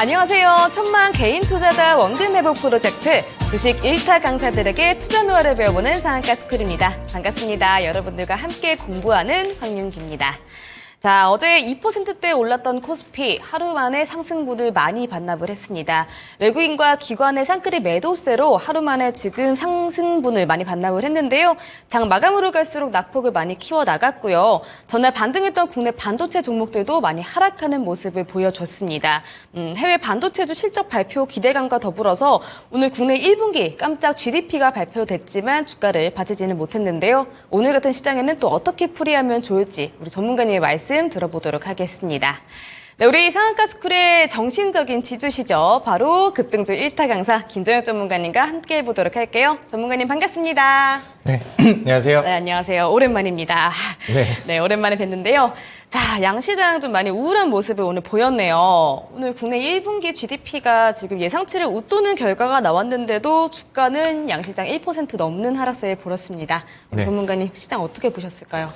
안녕하세요. 천만 개인 투자자 원금 회복 프로젝트 주식 1타 강사들에게 투자 노하를 배워보는 상한가 스쿨입니다. 반갑습니다. 여러분들과 함께 공부하는 황윤기입니다. 자, 어제 2%대 올랐던 코스피 하루 만에 상승분을 많이 반납을 했습니다. 외국인과 기관의 쌍끌이 매도세로 하루 만에 지금 상승분을 많이 반납을 했는데요. 장 마감으로 갈수록 낙폭을 많이 키워나갔고요. 전날 반등했던 국내 반도체 종목들도 많이 하락하는 모습을 보여줬습니다. 해외 반도체주 실적 발표 기대감과 더불어서 오늘 국내 1분기 깜짝 GDP가 발표됐지만 주가를 받치지는 못했는데요. 오늘 같은 시장에는 또 어떻게 풀이하면 좋을지 우리 전문가님의 말씀 들어보도록 하겠습니다. 네, 우리 상한가 스쿨의 정신적인 지주시죠. 바로 급등주 1타 강사 김정혁 전문가님과 함께 해보도록 할게요. 전문가님 반갑습니다. 네, 안녕하세요. 네, 안녕하세요. 오랜만입니다. 네. 네, 오랜만에 뵀는데요. 자, 양시장 좀 많이 우울한 모습을 오늘 보였네요. 오늘 국내 1분기 GDP가 지금 예상치를 웃도는 결과가 나왔는데도 주가는 양시장 1% 넘는 하락세를 보였습니다. 네. 전문가님 시장 어떻게 보셨을까요?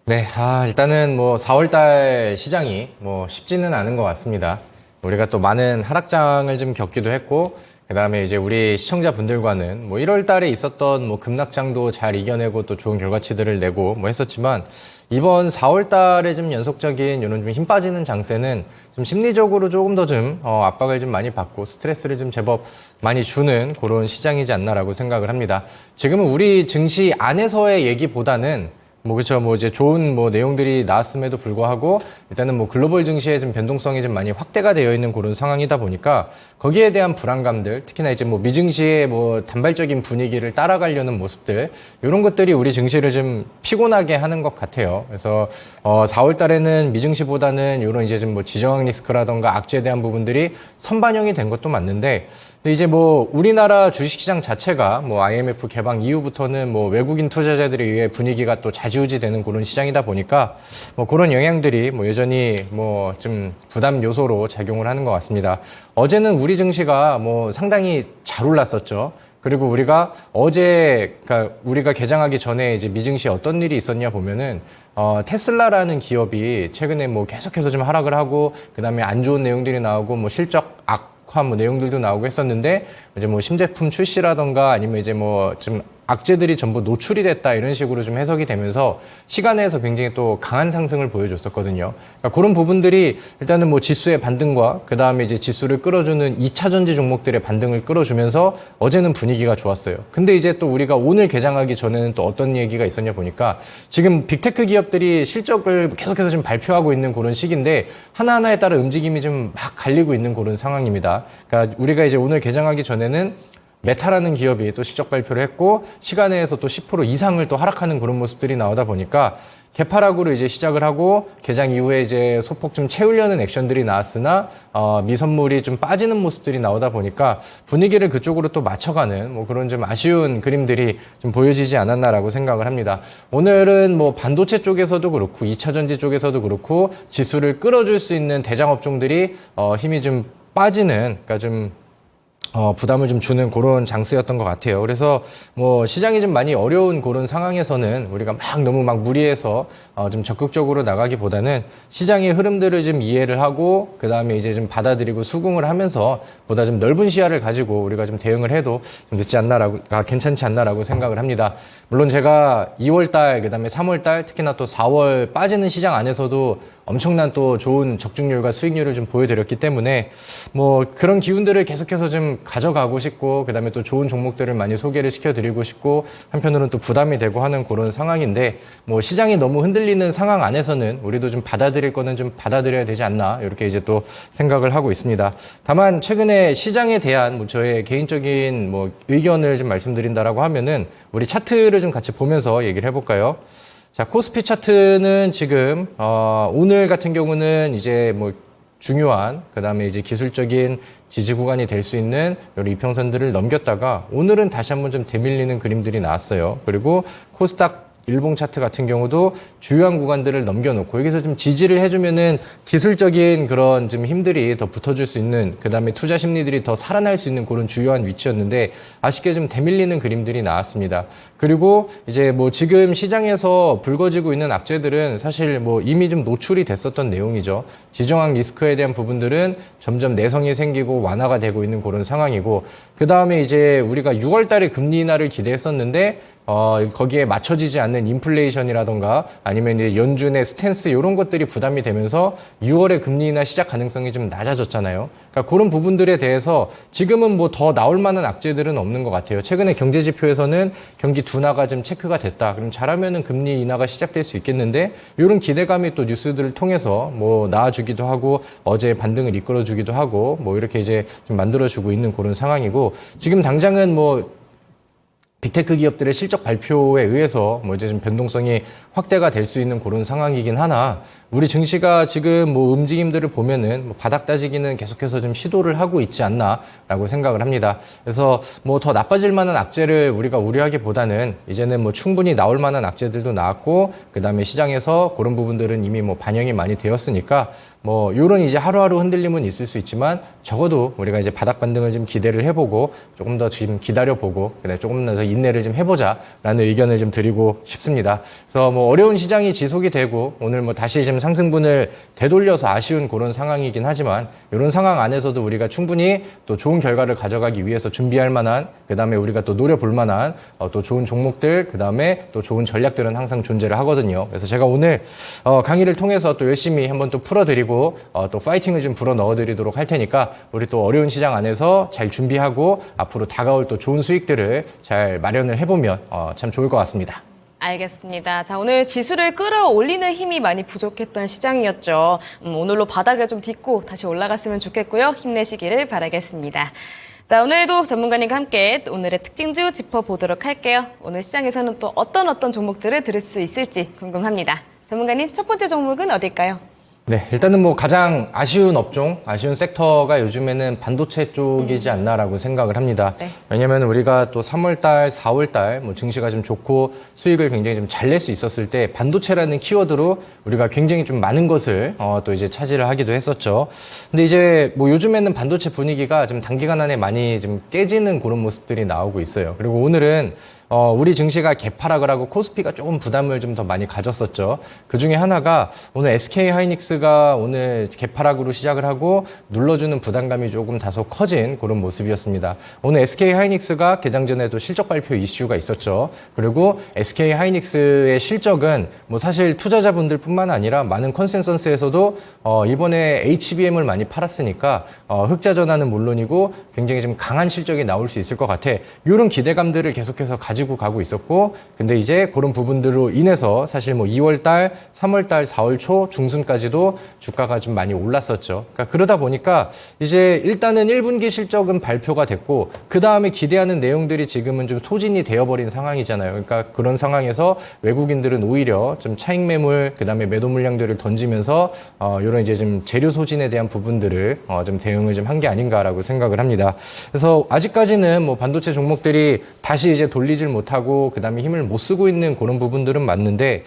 네, 일단은 4월달 시장이 쉽지는 않은 것 같습니다. 우리가 또 많은 하락장을 좀 겪기도 했고, 그 다음에 이제 우리 시청자분들과는 1월달에 있었던 급락장도 잘 이겨내고 또 좋은 결과치들을 내고 했었지만, 이번 4월달에 좀 연속적인 이런 좀 힘 빠지는 장세는 좀 심리적으로 조금 더 압박을 좀 많이 받고 스트레스를 좀 제법 많이 주는 그런 시장이지 않나라고 생각을 합니다. 지금은 우리 증시 안에서의 얘기보다는 그렇죠. 이제 좋은 내용들이 나왔음에도 불구하고 일단은 글로벌 증시의 좀 변동성이 좀 많이 확대가 되어 있는 그런 상황이다 보니까 거기에 대한 불안감들, 특히나 이제 미증시의 단발적인 분위기를 따라가려는 모습들, 이런 것들이 우리 증시를 좀 피곤하게 하는 것 같아요. 그래서 4월 달에는 미증시보다는 이런 이제 좀 지정학 리스크라던가 악재에 대한 부분들이 선반영이 된 것도 맞는데, 근데 이제 우리나라 주식시장 자체가 IMF 개방 이후부터는 외국인 투자자들에 의해 분위기가 또 좌지우지되는 그런 시장이다 보니까 그런 영향들이 여전히 좀 부담 요소로 작용을 하는 것 같습니다. 어제는 우리 증시가 상당히 잘 올랐었죠. 그리고 우리가 어제, 그러니까 우리가 개장하기 전에 이제 미증시에 어떤 일이 있었냐 보면은, 테슬라라는 기업이 최근에 계속해서 좀 하락을 하고, 그 다음에 안 좋은 내용들이 나오고, 실적 악화 내용들도 나오고 했었는데, 이제 신제품 출시라던가 아니면 이제 좀 악재들이 전부 노출이 됐다 이런 식으로 좀 해석이 되면서 시간에서 굉장히 또 강한 상승을 보여줬었거든요. 그러니까 그런 부분들이 일단은 지수의 반등과 그 다음에 이제 지수를 끌어주는 2차 전지 종목들의 반등을 끌어주면서 어제는 분위기가 좋았어요. 근데 이제 또 우리가 오늘 개장하기 전에는 또 어떤 얘기가 있었냐 보니까 지금 빅테크 기업들이 실적을 계속해서 좀 발표하고 있는 그런 시기인데 하나하나에 따라 움직임이 좀 막 갈리고 있는 그런 상황입니다. 그러니까 우리가 이제 오늘 개장하기 전에는 메타라는 기업이 또 실적 발표를 했고 시간에서 또 10% 이상을 또 하락하는 그런 모습들이 나오다 보니까 개파락으로 이제 시작을 하고 개장 이후에 이제 소폭 좀 채우려는 액션들이 나왔으나 미선물이 좀 빠지는 모습들이 나오다 보니까 분위기를 그쪽으로 또 맞춰가는 그런 좀 아쉬운 그림들이 좀 보여지지 않았나라고 생각을 합니다. 오늘은 반도체 쪽에서도 그렇고 2차 전지 쪽에서도 그렇고 지수를 끌어줄 수 있는 대장 업종들이 힘이 좀 빠지는, 그러니까 좀 부담을 좀 주는 그런 장세였던 것 같아요. 그래서 시장이 좀 많이 어려운 그런 상황에서는 우리가 너무 무리해서 좀 적극적으로 나가기보다는 시장의 흐름들을 좀 이해를 하고 그 다음에 이제 좀 받아들이고 수긍을 하면서 보다 좀 넓은 시야를 가지고 우리가 좀 대응을 해도 좀 괜찮지 않나라고 생각을 합니다. 물론 제가 2월달, 그 다음에 3월달, 특히나 또 4월 빠지는 시장 안에서도 엄청난 또 좋은 적중률과 수익률을 좀 보여드렸기 때문에 그런 기운들을 계속해서 좀 가져가고 싶고 그 다음에 또 좋은 종목들을 많이 소개를 시켜드리고 싶고 한편으로는 또 부담이 되고 하는 그런 상황인데 시장이 너무 흔들리는 상황 안에서는 우리도 좀 받아들일 거는 좀 받아들여야 되지 않나 이렇게 이제 또 생각을 하고 있습니다. 다만 최근에 시장에 대한 저의 개인적인 의견을 좀 말씀드린다라고 하면은 우리 차트를 좀 같이 보면서 얘기를 해볼까요? 자, 코스피 차트는 지금 오늘 같은 경우는 이제 중요한 그 다음에 이제 기술적인 지지 구간이 될 수 있는 여러 이평선들을 넘겼다가 오늘은 다시 한번 좀 대밀리는 그림들이 나왔어요. 그리고 코스닥 일봉 차트 같은 경우도 주요한 구간들을 넘겨놓고 여기서 좀 지지를 해주면은 기술적인 그런 좀 힘들이 더 붙어줄 수 있는, 그 다음에 투자 심리들이 더 살아날 수 있는 그런 주요한 위치였는데 아쉽게 좀 대밀리는 그림들이 나왔습니다. 그리고 이제 뭐 지금 시장에서 불거지고 있는 악재들은 사실 뭐 이미 좀 노출이 됐었던 내용이죠. 지정학 리스크에 대한 부분들은 점점 내성이 생기고 완화가 되고 있는 그런 상황이고, 그 다음에 이제 우리가 6월 달에 금리 인하를 기대했었는데 거기에 맞춰지지 않는 인플레이션이라던가 아니면 이제 연준의 스탠스 이런 것들이 부담이 되면서 6월에 금리 인하 시작 가능성이 좀 낮아졌잖아요. 그러니까 그런 부분들에 대해서 지금은 뭐 더 나올 만한 악재들은 없는 것 같아요. 최근에 경제 지표에서는 경기 둔화가 좀 체크가 됐다. 그럼 잘하면은 금리 인하가 시작될 수 있겠는데 이런 기대감이 또 뉴스들을 통해서 뭐 나와주기도 하고 어제 반등을 이끌어주기도 하고 뭐 이렇게 이제 좀 만들어주고 있는 그런 상황이고, 지금 당장은 뭐 빅테크 기업들의 실적 발표에 의해서 뭐 이제 좀 변동성이 확대가 될 수 있는 그런 상황이긴 하나, 우리 증시가 지금 뭐 움직임들을 보면은 뭐 바닥 따지기는 계속해서 좀 시도를 하고 있지 않나라고 생각을 합니다. 그래서 뭐 더 나빠질 만한 악재를 우리가 우려하기보다는 이제는 뭐 충분히 나올 만한 악재들도 나왔고, 그 다음에 시장에서 그런 부분들은 이미 뭐 반영이 많이 되었으니까 뭐 요런 이제 하루하루 흔들림은 있을 수 있지만 적어도 우리가 이제 바닥 반등을 좀 기대를 해보고 조금 더 지금 기다려보고 그다음에 조금 더 인내를 좀 해보자라는 의견을 좀 드리고 싶습니다. 그래서 뭐 어려운 시장이 지속이 되고 오늘 뭐 다시 좀 상승분을 되돌려서 아쉬운 그런 상황이긴 하지만 이런 상황 안에서도 우리가 충분히 또 좋은 결과를 가져가기 위해서 준비할 만한, 그다음에 우리가 또 노려볼 만한 또 좋은 종목들, 그다음에 또 좋은 전략들은 항상 존재를 하거든요. 그래서 제가 오늘 강의를 통해서 또 열심히 한번 또 풀어드리고 또 파이팅을 좀 불어 넣어드리도록 할 테니까 우리 또 어려운 시장 안에서 잘 준비하고 앞으로 다가올 또 좋은 수익들을 잘 마련을 해보면 참 좋을 것 같습니다. 알겠습니다. 자, 오늘 지수를 끌어올리는 힘이 많이 부족했던 시장이었죠. 오늘로 바닥을 좀 딛고 다시 올라갔으면 좋겠고요. 힘내시기를 바라겠습니다. 자, 오늘도 전문가님과 함께 오늘의 특징주 짚어보도록 할게요. 오늘 시장에서는 또 어떤 종목들을 들을 수 있을지 궁금합니다. 전문가님, 첫 번째 종목은 어딜까요? 네, 일단은 뭐 가장 아쉬운 업종, 아쉬운 섹터가 요즘에는 반도체 쪽이지 않나라고 생각을 합니다. 네. 왜냐면 우리가 또 3월달, 4월달 뭐 증시가 좀 좋고 수익을 굉장히 좀 잘 낼 수 있었을 때 반도체라는 키워드로 우리가 굉장히 좀 많은 것을 또 이제 차지를 하기도 했었죠. 근데 이제 뭐 요즘에는 반도체 분위기가 좀 단기간 안에 많이 좀 깨지는 그런 모습들이 나오고 있어요. 그리고 오늘은 우리 증시가 개파락을 하고 코스피가 조금 부담을 좀 더 많이 가졌었죠. 그 중에 하나가 오늘 SK 하이닉스가 오늘 개파락으로 시작을 하고 눌러주는 부담감이 조금 다소 커진 그런 모습이었습니다. 오늘 SK 하이닉스가 개장 전에도 실적 발표 이슈가 있었죠. 그리고 SK 하이닉스의 실적은 뭐 사실 투자자분들뿐만 아니라 많은 컨센서스에서도 이번에 HBM을 많이 팔았으니까 흑자 전환은 물론이고 굉장히 좀 강한 실적이 나올 수 있을 것 같아. 이런 기대감들을 계속해서 가지고 가고 있었고, 근데 이제 그런 부분들로 인해서 사실 뭐 2월달, 3월달, 4월 초 중순까지도 주가가 좀 많이 올랐었죠. 그러니까 그러다 보니까 이제 일단은 1분기 실적은 발표가 됐고 그 다음에 기대하는 내용들이 지금은 좀 소진이 되어버린 상황이잖아요. 그러니까 그런 상황에서 외국인들은 오히려 좀 차익 매물, 그 다음에 매도 물량들을 던지면서 이런 이제 좀 재료 소진에 대한 부분들을 좀 대응을 좀 한 게 아닌가라고 생각을 합니다. 그래서 아직까지는 뭐 반도체 종목들이 다시 이제 돌리질 못하고 그 다음에 힘을 못 쓰고 있는 그런 부분들은 맞는데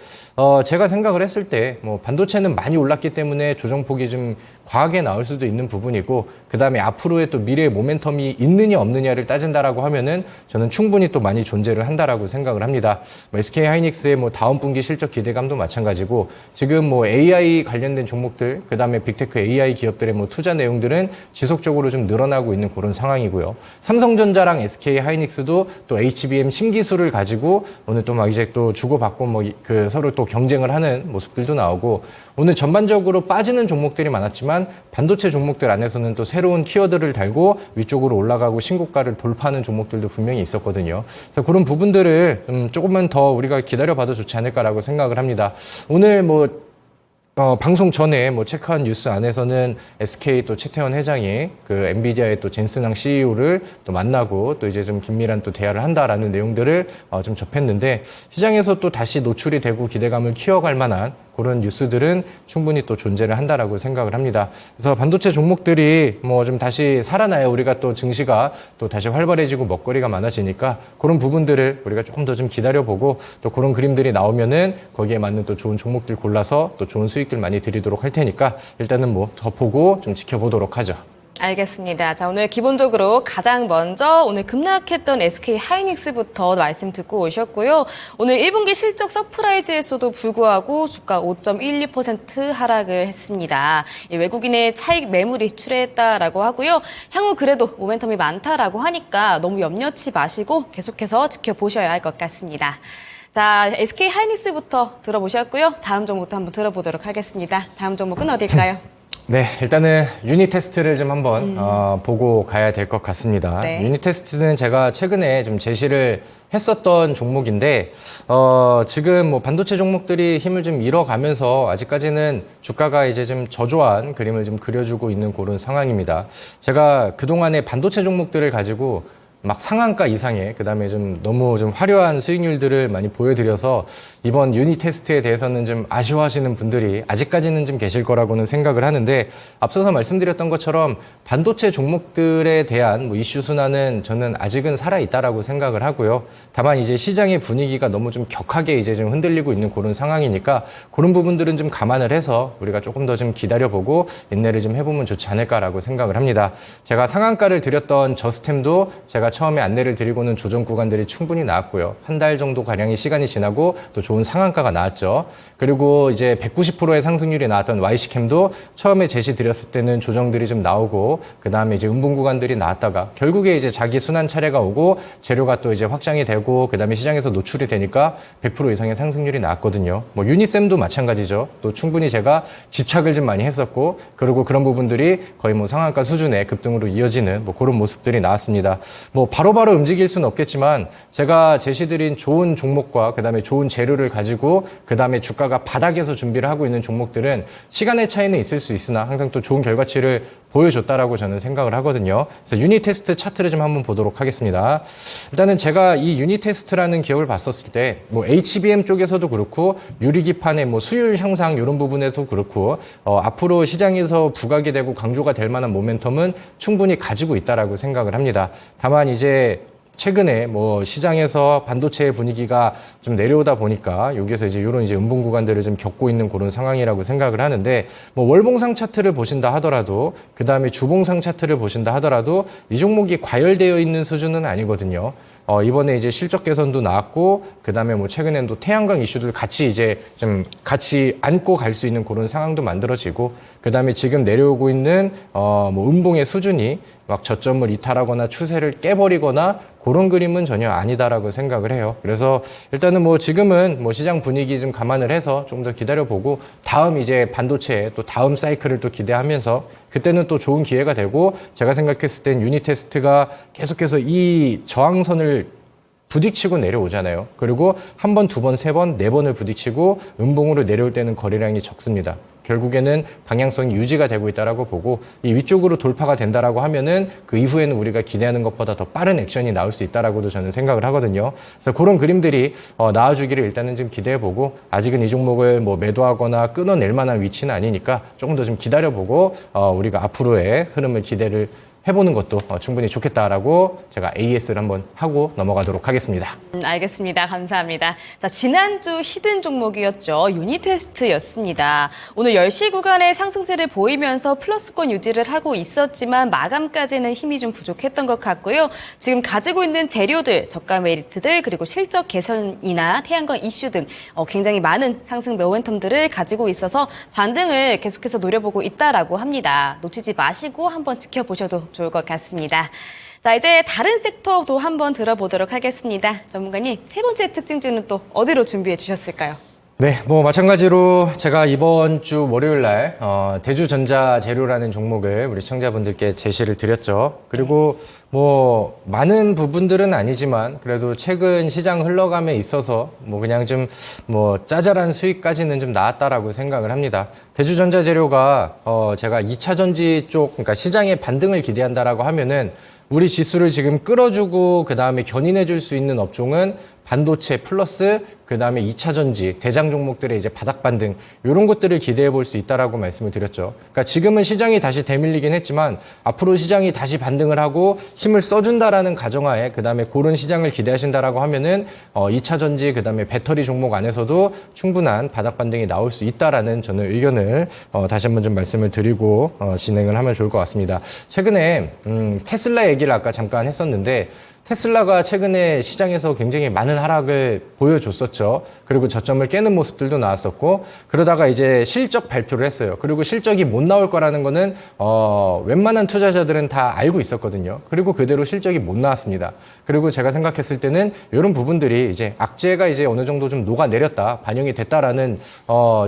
제가 생각을 했을 때 뭐 반도체는 많이 올랐기 때문에 조정폭이 좀 과하게 나올 수도 있는 부분이고, 그 다음에 앞으로의 또 미래의 모멘텀이 있느냐 없느냐를 따진다라고 하면은 저는 충분히 또 많이 존재를 한다라고 생각을 합니다. 뭐 SK 하이닉스의 뭐 다음 분기 실적 기대감도 마찬가지고, 지금 뭐 AI 관련된 종목들, 그 다음에 빅테크 AI 기업들의 뭐 투자 내용들은 지속적으로 좀 늘어나고 있는 그런 상황이고요. 삼성전자랑 SK 하이닉스도 또 HBM 신기술을 가지고 오늘 또 막 이제 또 주고받고 뭐 그 서로 또 경쟁을 하는 모습들도 나오고, 오늘 전반적으로 빠지는 종목들이 많았지만 반도체 종목들 안에서는 또 새로운 키워드를 달고 위쪽으로 올라가고 신고가를 돌파하는 종목들도 분명히 있었거든요. 그래서 그런 부분들을 조금만 더 우리가 기다려봐도 좋지 않을까라고 생각을 합니다. 오늘 뭐 방송 전에 뭐 체크한 뉴스 안에서는 SK 또 최태원 회장이 그 엔비디아의 또 젠슨항 CEO를 또 만나고 또 이제 좀 긴밀한 또 대화를 한다라는 내용들을 좀 접했는데, 시장에서 또 다시 노출이 되고 기대감을 키워갈 만한 그런 뉴스들은 충분히 또 존재를 한다라고 생각을 합니다. 그래서 반도체 종목들이 뭐 좀 다시 살아나야 우리가 또 증시가 또 다시 활발해지고 먹거리가 많아지니까 그런 부분들을 우리가 조금 더 좀 기다려보고 또 그런 그림들이 나오면은 거기에 맞는 또 좋은 종목들 골라서 또 좋은 수익들 많이 드리도록 할 테니까 일단은 뭐 더 보고 좀 지켜보도록 하죠. 알겠습니다. 자, 오늘 기본적으로 가장 먼저 오늘 급락했던 SK 하이닉스부터 말씀 듣고 오셨고요. 오늘 1분기 실적 서프라이즈에서도 불구하고 주가 5.12% 하락을 했습니다. 외국인의 차익 매물이 출회했다라고 하고요. 향후 그래도 모멘텀이 많다라고 하니까 너무 염려치 마시고 계속해서 지켜보셔야 할 것 같습니다. 자, SK 하이닉스부터 들어보셨고요. 다음 종목도 한번 들어보도록 하겠습니다. 다음 종목은 어딜까요? 네, 일단은 유닛 테스트를 좀 한번 보고 가야 될 것 같습니다. 네. 유닛 테스트는 제가 최근에 좀 제시를 했었던 종목인데 지금 뭐 반도체 종목들이 힘을 좀 잃어가면서 아직까지는 주가가 이제 좀 저조한 그림을 좀 그려주고 있는 그런 상황입니다. 제가 그동안에 반도체 종목들을 가지고 막 상한가 이상의 그다음에 좀 너무 좀 화려한 수익률들을 많이 보여드려서 이번 유닛 테스트에 대해서는 좀 아쉬워하시는 분들이 아직까지는 좀 계실 거라고는 생각을 하는데 앞서서 말씀드렸던 것처럼 반도체 종목들에 대한 뭐 이슈 순환은 저는 아직은 살아 있다라고 생각을 하고요. 다만 이제 시장의 분위기가 너무 좀 격하게 이제 좀 흔들리고 있는 그런 상황이니까 그런 부분들은 좀 감안을 해서 우리가 조금 더 좀 기다려보고 인내를 좀 해보면 좋지 않을까라고 생각을 합니다. 제가 상한가를 드렸던 저스템도 제가 처음에 안내를 드리고는 조정 구간들이 충분히 나왔고요. 한 달 정도 가량의 시간이 지나고 또 좋은 상한가가 나왔죠. 그리고 이제 190%의 상승률이 나왔던 YC캠도 처음에 제시 드렸을 때는 조정들이 좀 나오고 그 다음에 이제 음봉 구간들이 나왔다가 결국에 이제 자기 순환 차례가 오고 재료가 또 이제 확장이 되고 그 다음에 시장에서 노출이 되니까 100% 이상의 상승률이 나왔거든요. 뭐 유니셈도 마찬가지죠. 또 충분히 제가 집착을 좀 많이 했었고 그리고 그런 부분들이 거의 뭐 상한가 수준의 급등으로 이어지는 뭐 그런 모습들이 나왔습니다. 뭐 바로바로 움직일 수는 없겠지만 제가 제시드린 좋은 종목과 그다음에 좋은 재료를 가지고 그다음에 주가가 바닥에서 준비를 하고 있는 종목들은 시간의 차이는 있을 수 있으나 항상 또 좋은 결과치를 보여줬다라고 저는 생각을 하거든요. 그래서 유닛 테스트 차트를 좀 한번 보도록 하겠습니다. 일단은 제가 이 유닛 테스트라는 기업을 봤었을 때 뭐 HBM 쪽에서도 그렇고 유리기판의 뭐 수율 향상 이런 부분에서 그렇고 앞으로 시장에서 부각이 되고 강조가 될 만한 모멘텀은 충분히 가지고 있다라고 생각을 합니다. 다만 이제 최근에 뭐 시장에서 반도체 분위기가 좀 내려오다 보니까 여기에서 이제 이런 이제 음봉 구간들을 좀 겪고 있는 그런 상황이라고 생각을 하는데 뭐 월봉상 차트를 보신다 하더라도 그 다음에 주봉상 차트를 보신다 하더라도 이 종목이 과열되어 있는 수준은 아니거든요. 이번에 이제 실적 개선도 나왔고 그다음에 뭐 최근엔 또 태양광 이슈들 같이 이제 좀 같이 안고 갈 수 있는 그런 상황도 만들어지고 그다음에 지금 내려오고 있는 뭐 음봉의 수준이 막 저점을 이탈하거나 추세를 깨버리거나 그런 그림은 전혀 아니다라고 생각을 해요. 그래서 일단은 뭐 지금은 뭐 시장 분위기 좀 감안을 해서 좀 더 기다려보고 다음 이제 반도체 또 다음 사이클을 또 기대하면서 그때는 또 좋은 기회가 되고 제가 생각했을 땐 유닛 테스트가 계속해서 이 저항선을 부딪히고 내려오잖아요. 그리고 한 번, 두 번, 세 번, 네 번을 부딪히고 음봉으로 내려올 때는 거래량이 적습니다. 결국에는 방향성이 유지가 되고 있다라고 보고 이 위쪽으로 돌파가 된다라고 하면은 그 이후에는 우리가 기대하는 것보다 더 빠른 액션이 나올 수 있다라고도 저는 생각을 하거든요. 그래서 그런 그림들이 나와주기를 일단은 좀 기대해보고 아직은 이 종목을 뭐 매도하거나 끊어낼 만한 위치는 아니니까 조금 더 좀 기다려보고 우리가 앞으로의 흐름을 기대를 해보는 것도 충분히 좋겠다라고 제가 AS를 한번 하고 넘어가도록 하겠습니다. 알겠습니다. 감사합니다. 자, 지난주 히든 종목이었죠. 유닛 테스트였습니다. 오늘 10시 구간의 상승세를 보이면서 플러스권 유지를 하고 있었지만 마감까지는 힘이 좀 부족했던 것 같고요. 지금 가지고 있는 재료들, 저가 메리트들, 그리고 실적 개선이나 태양광 이슈 등 굉장히 많은 상승 모멘텀들을 가지고 있어서 반등을 계속해서 노려보고 있다라고 합니다. 놓치지 마시고 한번 지켜보셔도 좋을 것 같습니다. 자, 이제 다른 섹터도 한번 들어보도록 하겠습니다. 전문가님, 세 번째 특징주는 또 어디로 준비해 주셨을까요? 네, 뭐 마찬가지로 제가 이번 주 월요일 날 대주전자재료라는 종목을 우리 시청자분들께 제시를 드렸죠. 그리고 뭐 많은 부분들은 아니지만 그래도 최근 시장 흘러감에 있어서 뭐 그냥 좀 뭐 짜잘한 수익까지는 좀 나왔다라고 생각을 합니다. 대주전자재료가 제가 2차 전지 쪽 그러니까 시장의 반등을 기대한다라고 하면은 우리 지수를 지금 끌어주고 그 다음에 견인해 줄 수 있는 업종은 반도체 플러스 그다음에 2차 전지, 대장 종목들의 이제 바닥 반등 이런 것들을 기대해 볼 수 있다라고 말씀을 드렸죠. 그러니까 지금은 시장이 다시 대밀리긴 했지만 앞으로 시장이 다시 반등을 하고 힘을 써준다라는 가정하에 그다음에 그런 시장을 기대하신다라고 하면은 2차 전지 그다음에 배터리 종목 안에서도 충분한 바닥 반등이 나올 수 있다라는 저는 의견을 다시 한번 좀 말씀을 드리고 진행을 하면 좋을 것 같습니다. 최근에 테슬라 얘기를 아까 잠깐 했었는데 테슬라가 최근에 시장에서 굉장히 많은 하락을 보여줬었죠. 그리고 저점을 깨는 모습들도 나왔었고 그러다가 이제 실적 발표를 했어요. 그리고 실적이 못 나올 거라는 거는 웬만한 투자자들은 다 알고 있었거든요. 그리고 그대로 실적이 못 나왔습니다. 그리고 제가 생각했을 때는 이런 부분들이 이제 악재가 이제 어느 정도 좀 녹아내렸다, 반영이 됐다라는